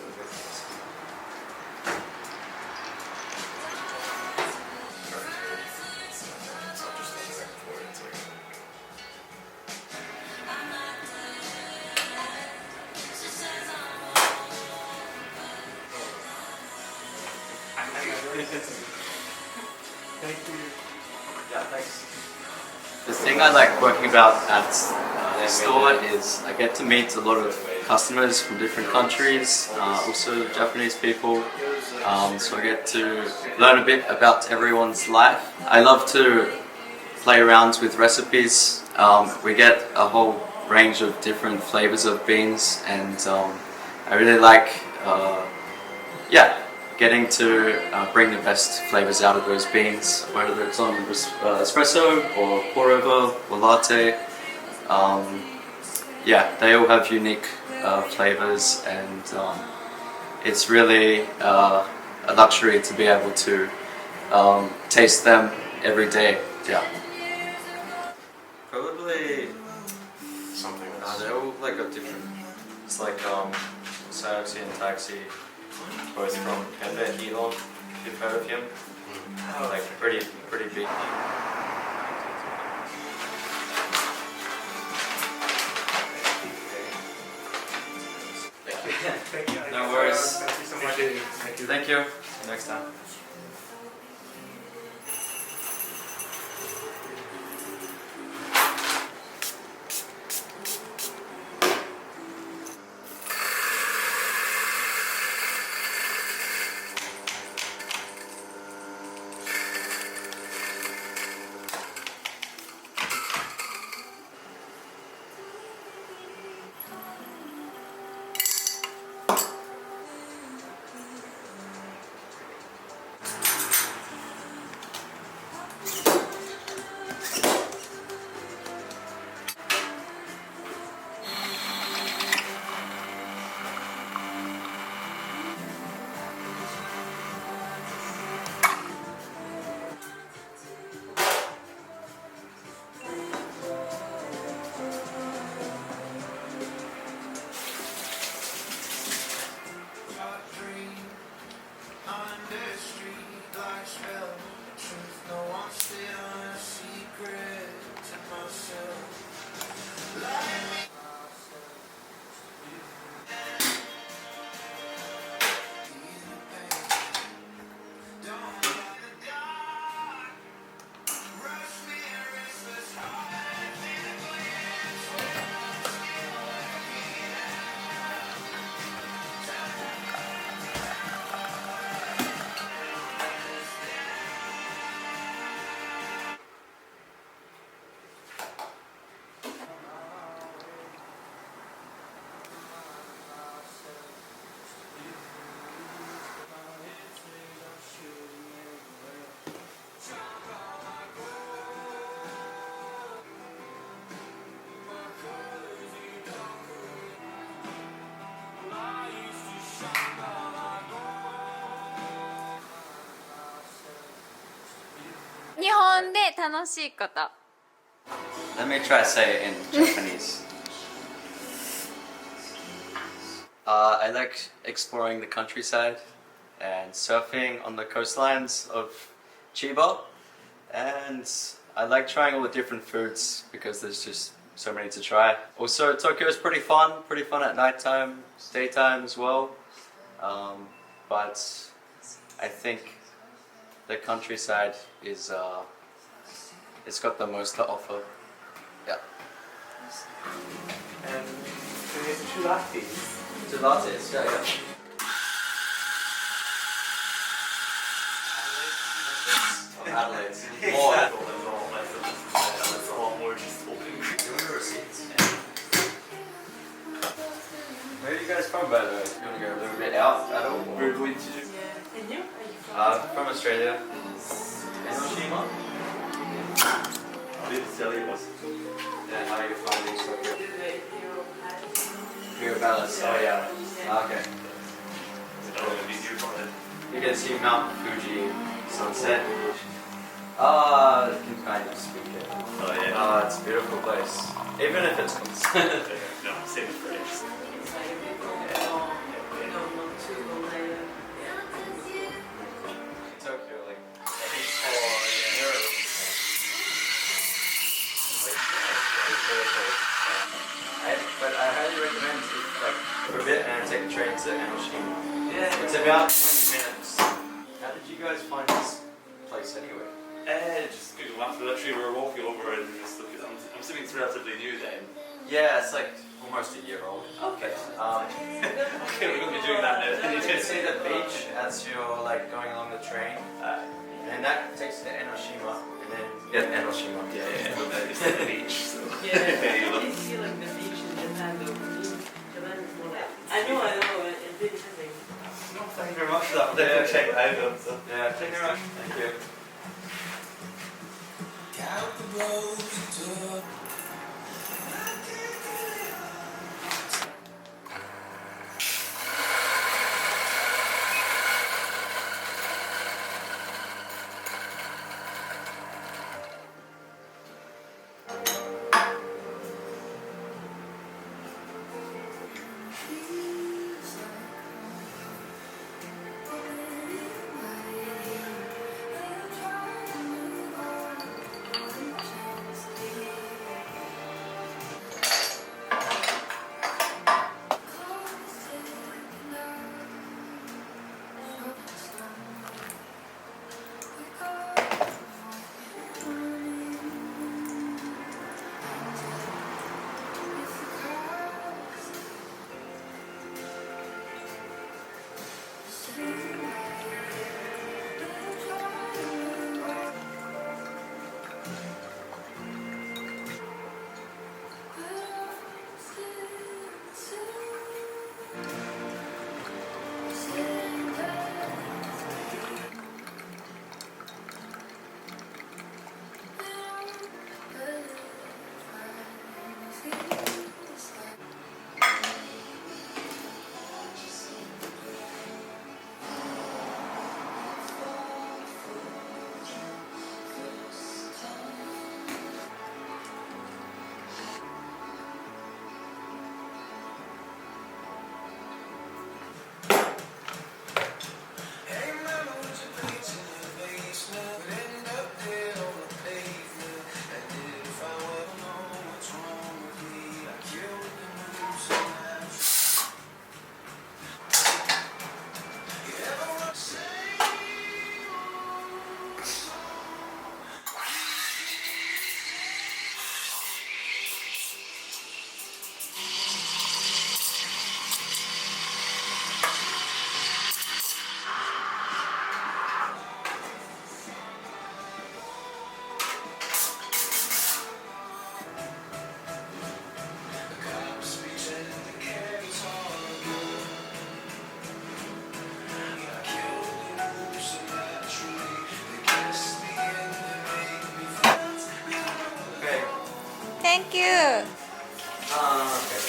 Thank you.
Yeah, thanks. The thing I like working about at the store is I get to meet a lot of customers from different countries, also Japanese people, so I get to learn a bit about everyone's life. I love to play around with recipes. We get a whole range of different flavors of beans, and I really like getting to bring the best flavors out of those beans, whether it's on espresso or pour over or latte. They all have unique flavors, and it's really a luxury to be able to taste them every day. Yeah. Probably something else. They're all like got different. It's like Sayoxi and Taxi, both from Pembe Elon, if you've heard of him. Like pretty big.
Thank you.
No worries.
Thank you so much.
Thank you. Thank you. See you next time.
本で楽しいこと。
Let me try to say it in Japanese. I like exploring the countryside and surfing on the coastlines of Chiba. And I like trying all the different foods because there's just so many to try. Also, Tokyo is pretty fun at nighttime, daytime as well. But I think the countryside is it's got the most to offer. Yeah.
And can I get 2 lattes?
2 lattes, yeah. Adelaide. More. Where are you guys from, by the way? You want to go a little bit out at all?
We're going to.
And you?
From Australia. Enoshima? Yeah, how are you finding Tokyo? Imperial Palace. Oh yeah. Okay. You can see Mount Fuji sunset. You can kind of speak it.
Oh yeah.
It's a beautiful place. Even if it's
No, same phrase.
Tokyo, like but I highly recommend to like for a bit and take a train to Enoshima. Yeah. It's about 20 minutes. How did you guys find this place anyway?
Just good enough. Literally, we were walking over and just look at. I'm assuming it's relatively new then.
Yeah, it's like almost a year old.
Okay.
Okay,
we're gonna be doing that now.
You can see the beach as you're like going along the train, and that takes you to Enoshima, and then Enoshima.
Yeah. It's like the beach. So.
I see like the beach in Japan though. Japan is more like. I know, it's been interesting.
No, thank you very much for that. We'll definitely check it out. So.
Yeah, thank you very much. Thank you.
Thank you.
Okay.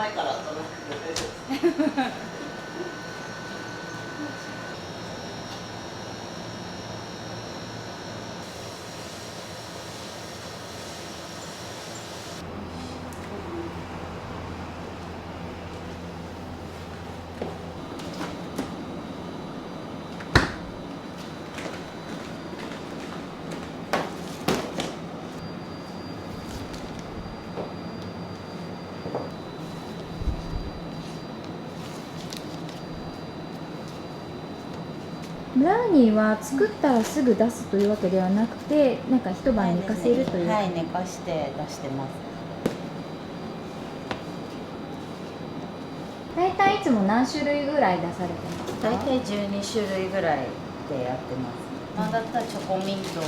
前から楽しくて大丈夫です。
ブラウニーは作ったらすぐ出すというわけではなくて、なんか一晩寝かせるという。
はい、寝かして出してます。
大体いつも何種類ぐらい出されてますか？
大体12種類ぐらいでやってます。今だったらチョコミントと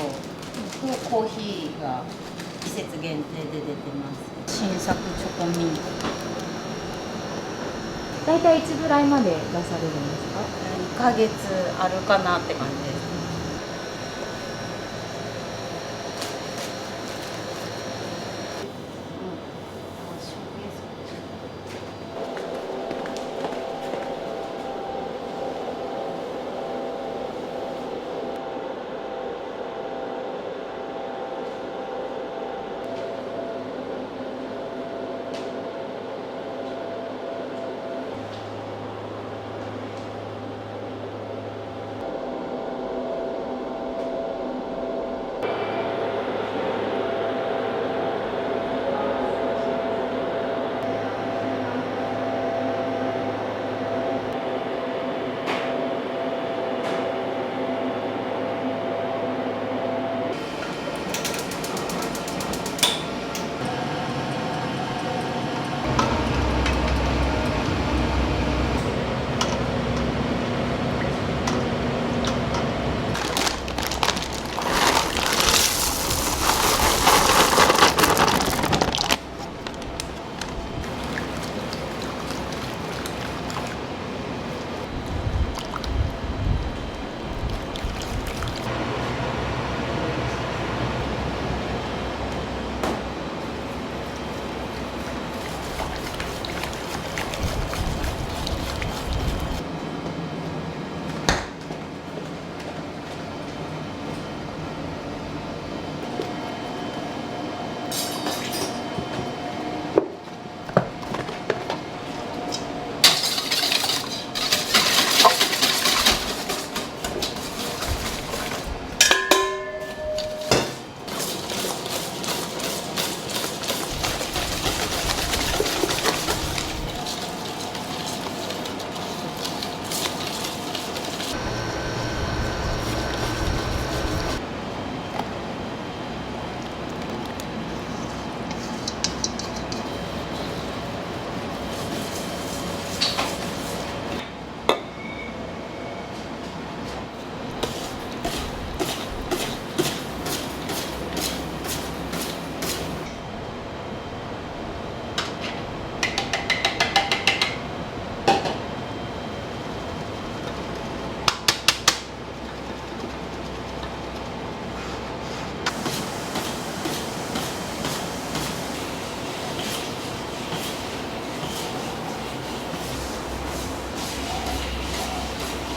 コーヒーが季節限定で出てます。新作チョコミント。
大体いつぐらいまで出されるんですか
？1ヶ月あるかなって感じです。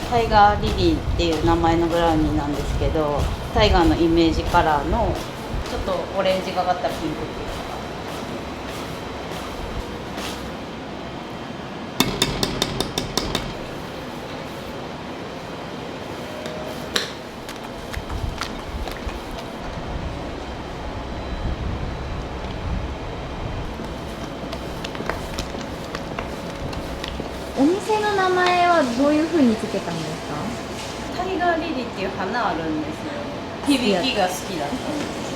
タイガーリリーっていう名前のブラウニーなんですけど、タイガーのイメージカラーのちょっとオレンジがかったピンクっていうか。
お店の名前はどういう風につけたんですか？
タイガーリリーっていう花あるんですよ。響きが好きだったんです。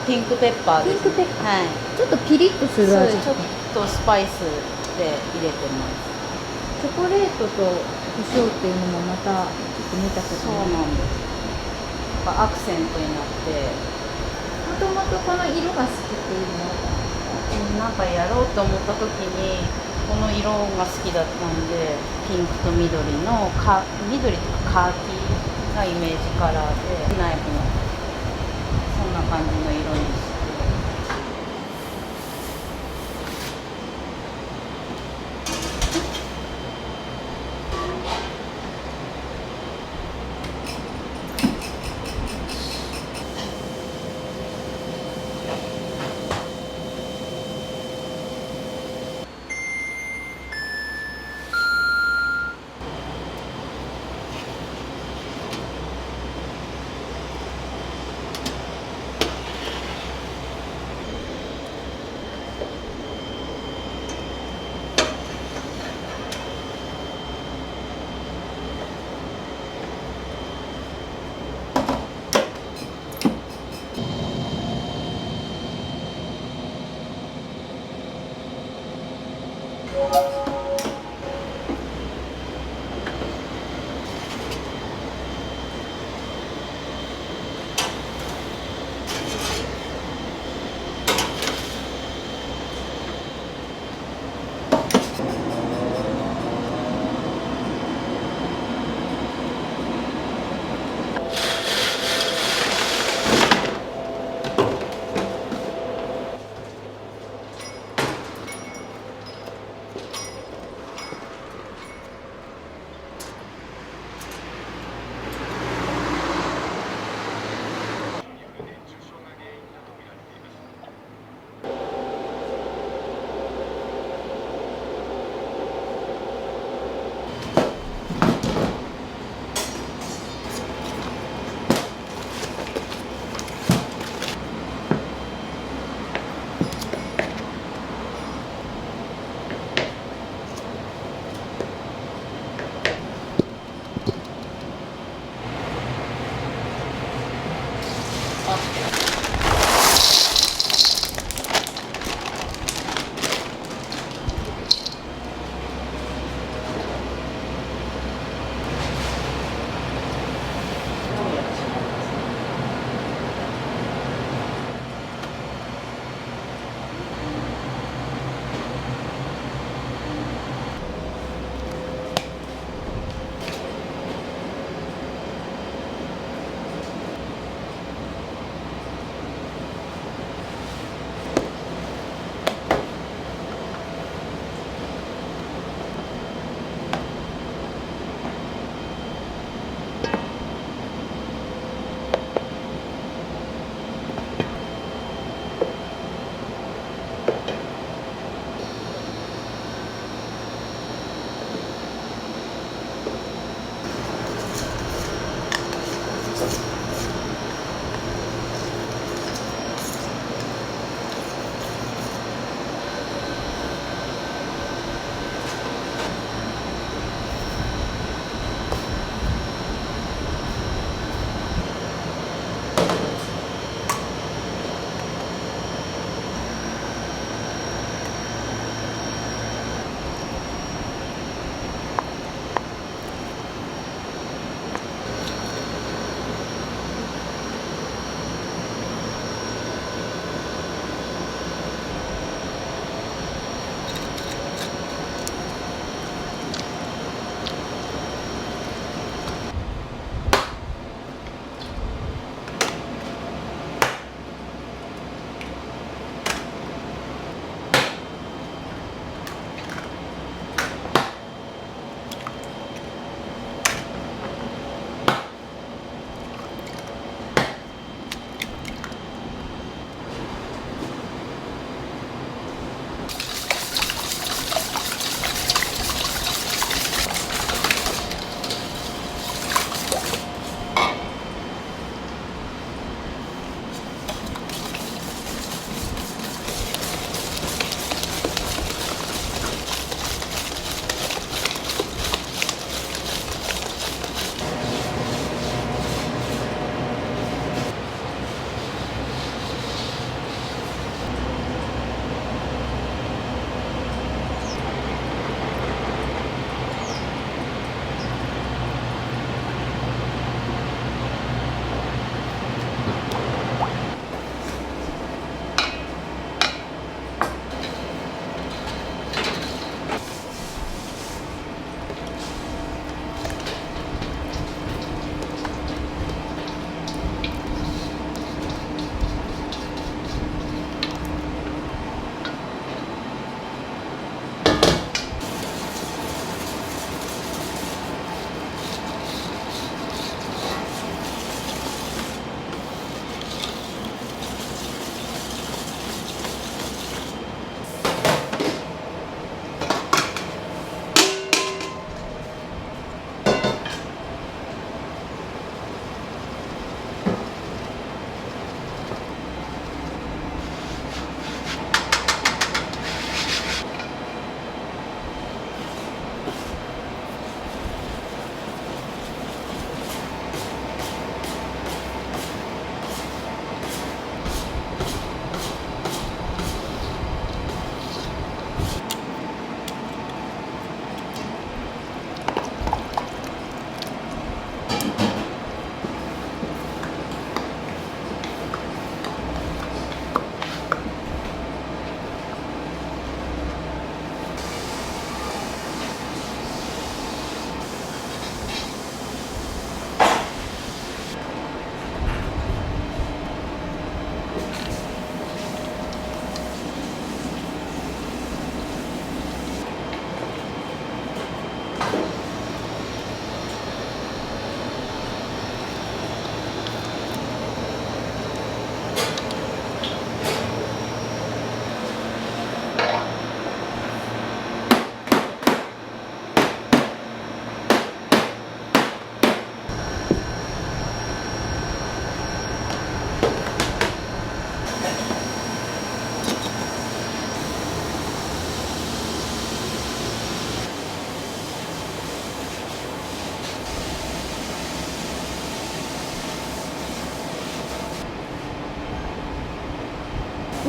ピンクペッパーです。
ピンクペッ
パー。はい。
ちょっとピリッとする味。
ちょっとスパイスで入れてます。
チョコレートと胡椒っていうのもまたちょっと見たこと
そう
ない。
なんです。アクセントになって、
もともとこの色が好きっていうのは
なんかやろうと思った時にこの色が好きだったんで、ピンクと緑の緑とかカーキがイメージカラーで、ナイフのそんな感じの色にして。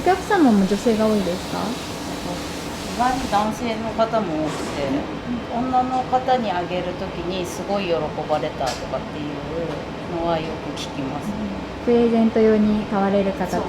客様も女性が多いですか？
意外に男性の方も多くて、女の方にあげるときにすごい喜ばれたとかっていうのはよく聞きます。
プレゼント用に買われる方と。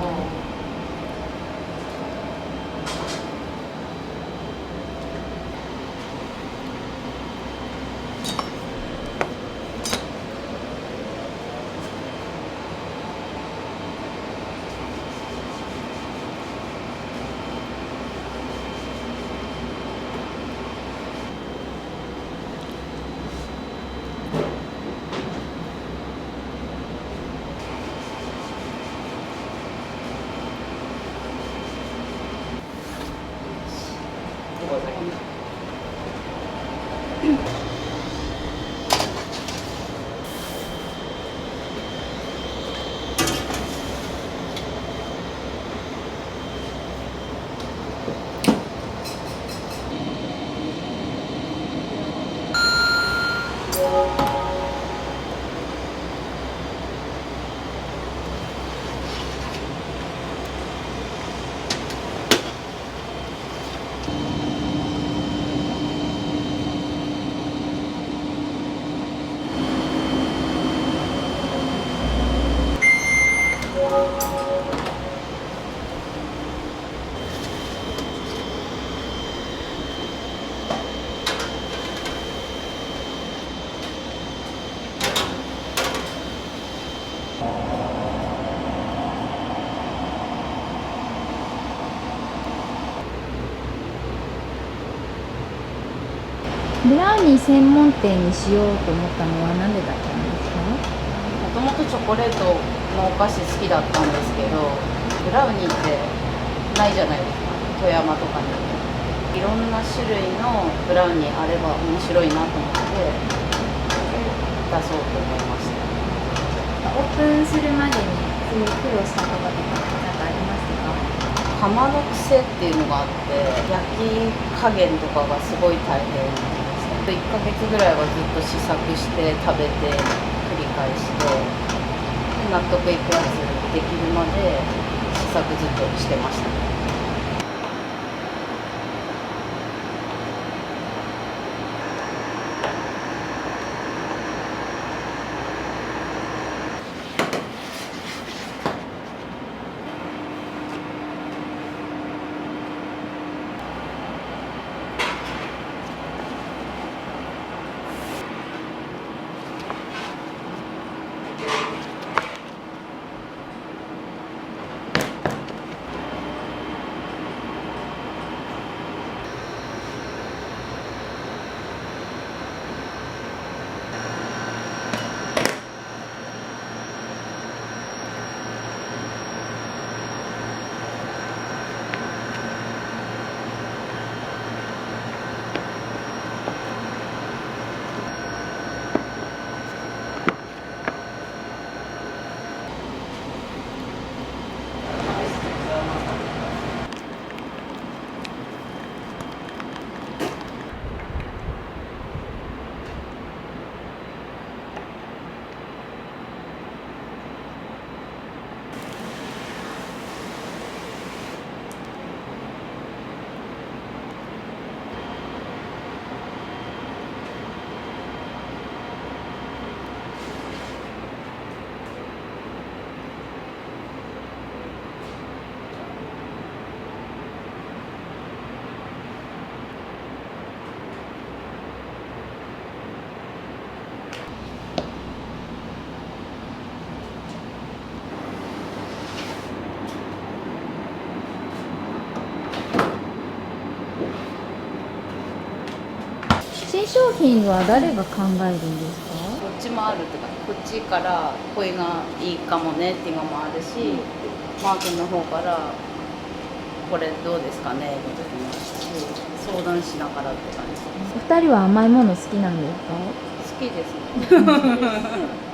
ブラウニー専門店にしようと思ったのは何でだったんですか？
もともとチョコレートのお菓子好きだったんですけど、ブラウニーってないじゃないですか、富山とかに。いろんな種類のブラウニーあれば面白いなと思って出そうと思いました。
オープンするまでにすごい苦労したこととか何かありますか？
釜の癖っていうのがあって、焼き加減とかがすごい大変でした。1ヶ月ぐらいはずっと試作して食べて繰り返して、納得いくやつできるまで試作ずっとしてました。
新商品は誰が考えるんですか？
どっちもあるってか、こっちからこれがいいかもねっていうのもあるし、マー君の方からこれどうですかねみたいなし、相談しながらって感じです。
お二人は甘いもの好きなんですか？
好きですね。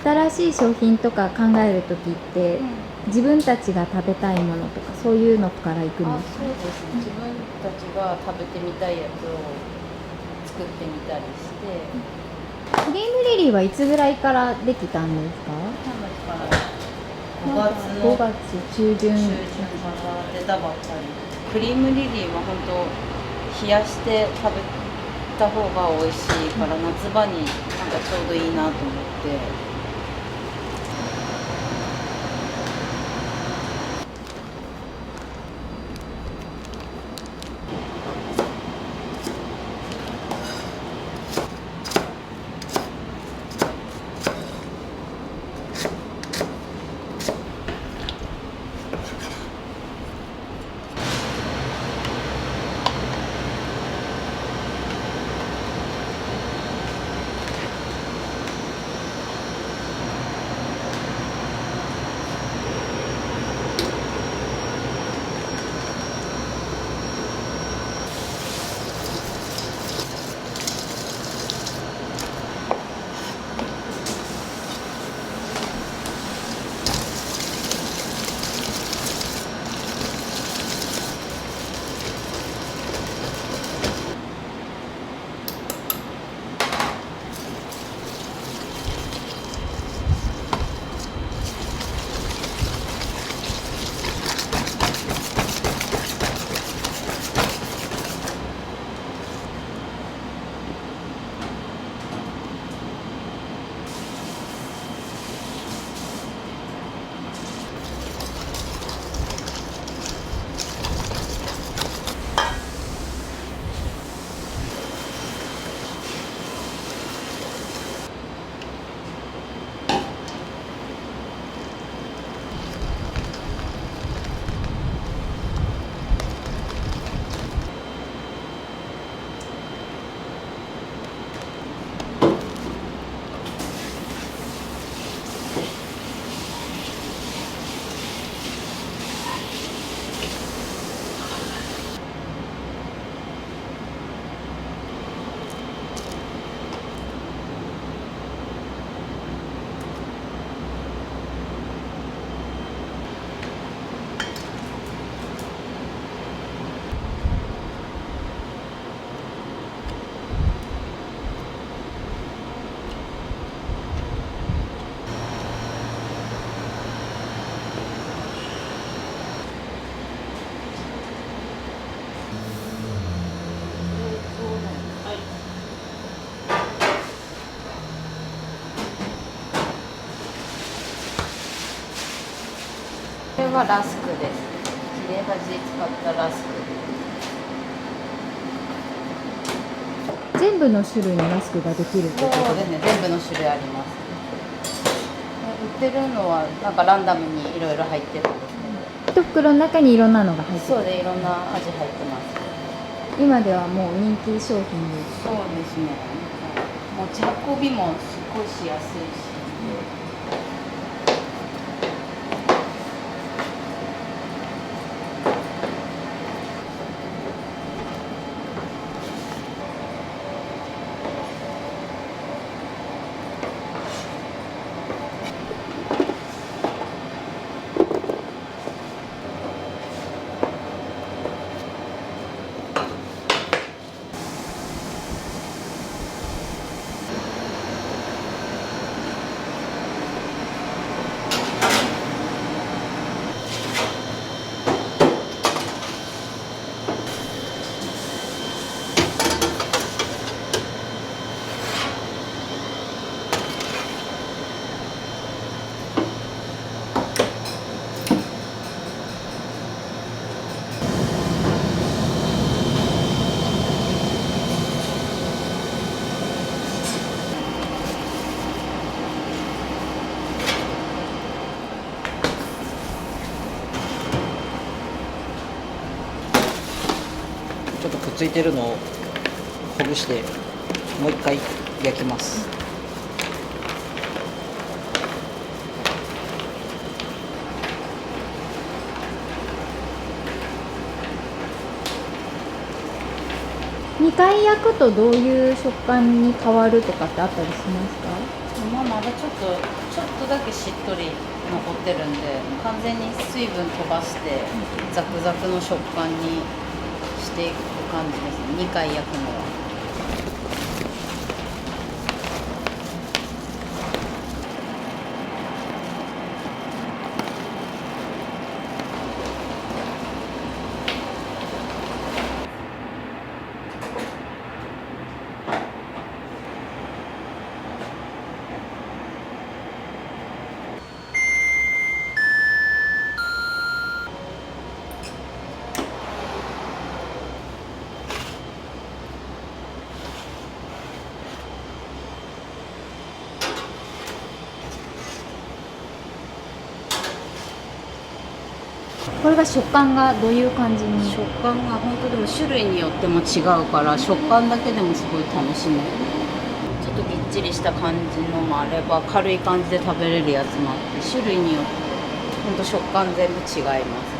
新しい商品とか考える時って、自分たちが食べたいものとかそういうのからいくん
あ、
ですか？
そうですね。自分たちが食べてみたいやつを作ってみたりして、
クリームリリーはいつぐらいからできたんですか
5月の
？5月中旬。
中旬から出たばっかり。クリームリリーは本当冷やして食べた方が美味しいから、夏場になんかちょうどいいなと思って。これはラスクです。切れ端使ったラスクです。
全部の種類のラスクができるってこと
そうですね、全部の種類あります。売ってるのはなんかランダムにいろいろ入ってるんですけど。
一袋の中にいろんなのが入ってる。
そうでいろんな味入ってます。
今ではもう人気商品です。
そうですね。持ち運びもすごいしやすいし。
ちょっとくっついてるのをほぐしてもう一回焼きます。
2回焼くとどういう食感に変わるとかってあったりしますか？
今まだちょっとだけしっとり残ってるんで、完全に水分飛ばしてザクザクの食感にしていく感じですね、2回焼くのは。
これが食感がどういう感じに？
食感が本当でも種類によっても違うから、食感だけでもすごい楽しめる。ちょっとぎっちりした感じのもあれば、軽い感じで食べれるやつもあって、種類によって本当食感全部違います。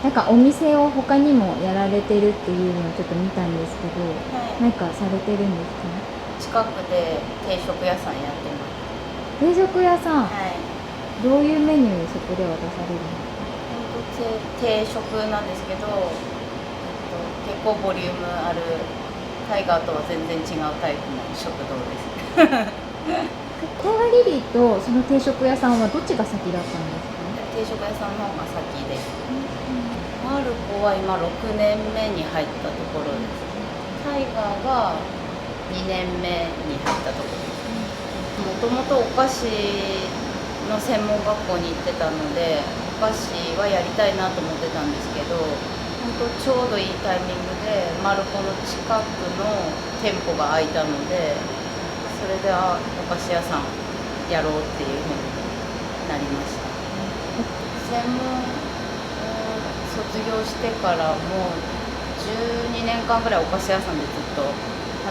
なんかお店を他にもやられてるっていうのをちょっと見たんですけど、なんかされてるんですか？
近くで定食屋さんやってます。
定食屋さん、
はい、
どういうメニューそこでは出されるの？
定食なんですけど、結構ボリュームある、タイガーとは全然違うタイプの食堂です。
タイガーリリーとその定食屋さんはどっちが先だったんですか？
定食屋さんの方が先です。マルコは今6年目に入ったところです。タイガーが2年目に入ったところです。もともとお菓子の専門学校に行ってたので、お菓子はやりたいなと思ってたんですけど、本当ちょうどいいタイミングでマルコの近くの店舗が開いたので、それでお菓子屋さんやろうっていうふうになりました。専門卒業してからもう12年間ぐらいお菓子屋さんでずっと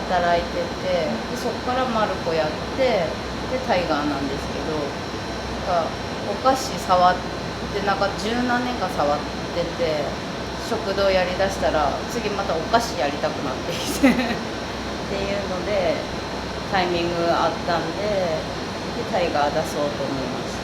働いてて、でそこからマルコやって、でタイガーなんですけど、なんかお菓子触ってなんか十何年間触ってて、食堂やりだしたら次またお菓子やりたくなってきてっていうのでタイミングがあったんで、タイガー出そうと思いました。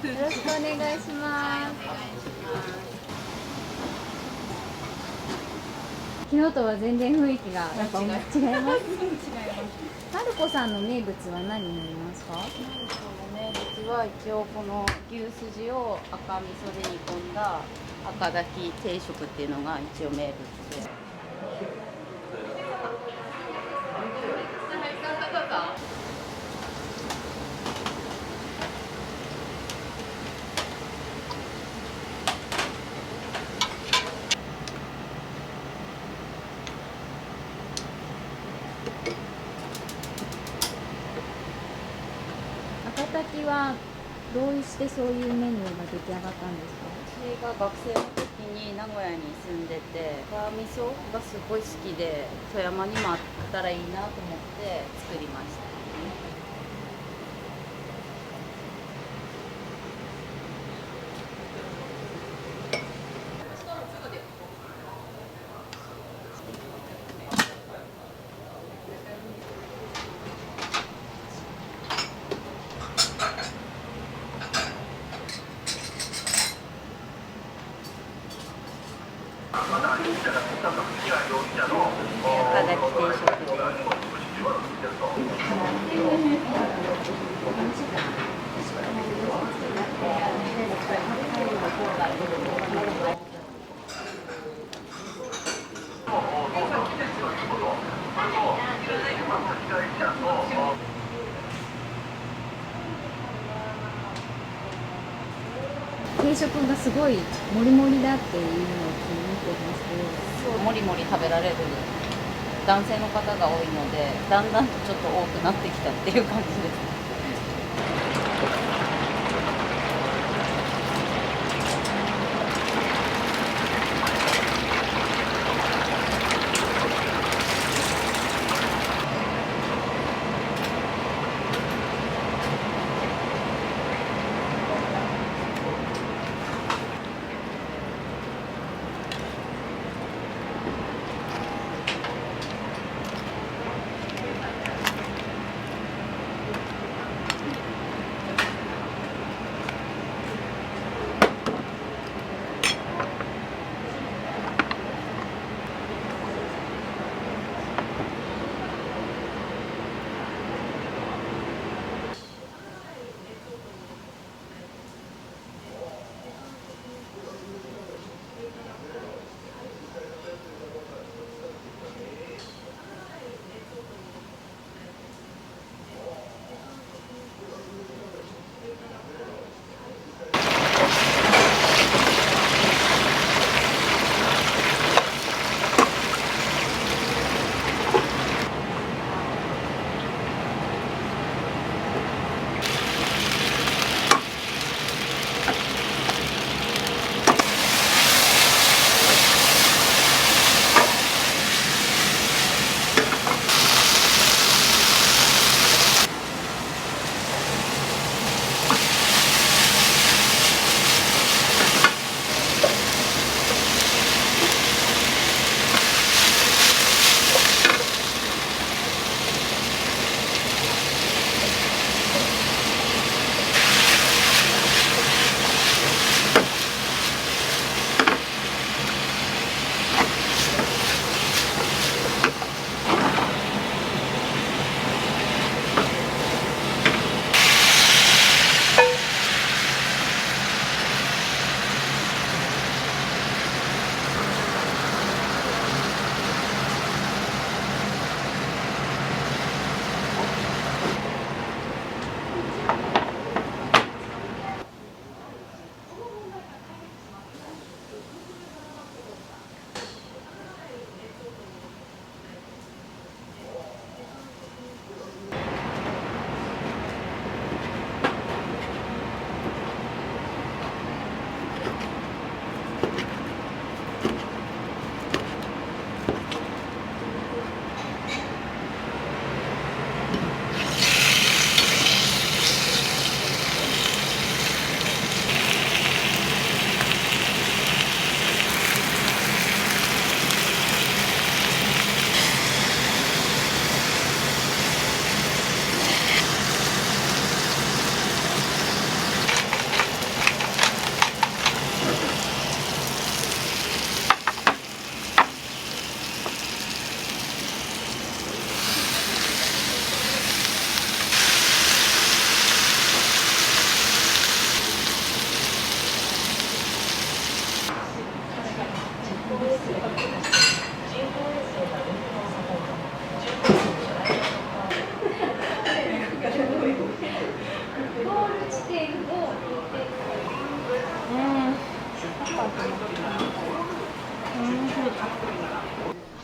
よろしくお願いします。昨日とは全然雰囲気がやっぱ違います。マルコさんの名物は何になりますか？マルコの名物は一応この牛すじを赤味噌で煮込んだ赤炊き定食っていうのが一応名物で。赤炊きはどうしてそういうメニューが出来上がったんですか？私が学生の時に名古屋に住んでて、赤味噌がすごい好きで、富山にもあったらいいなと思って作りました。赤炊き定食です。軽食がすごいもりもりだっていうのを見てます
そうもりもり食べられる男性の方が多いので、だんだんとちょっと多くなってきたっていう感じです。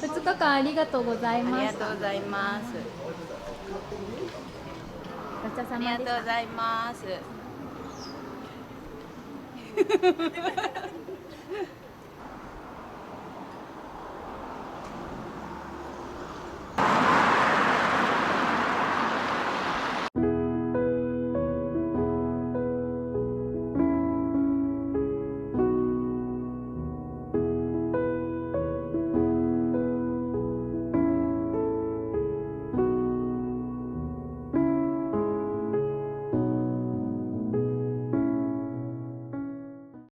2日間ありがとうございました。
ありがとうございます。
ごちそうさ
あり
までした。
がとうございます。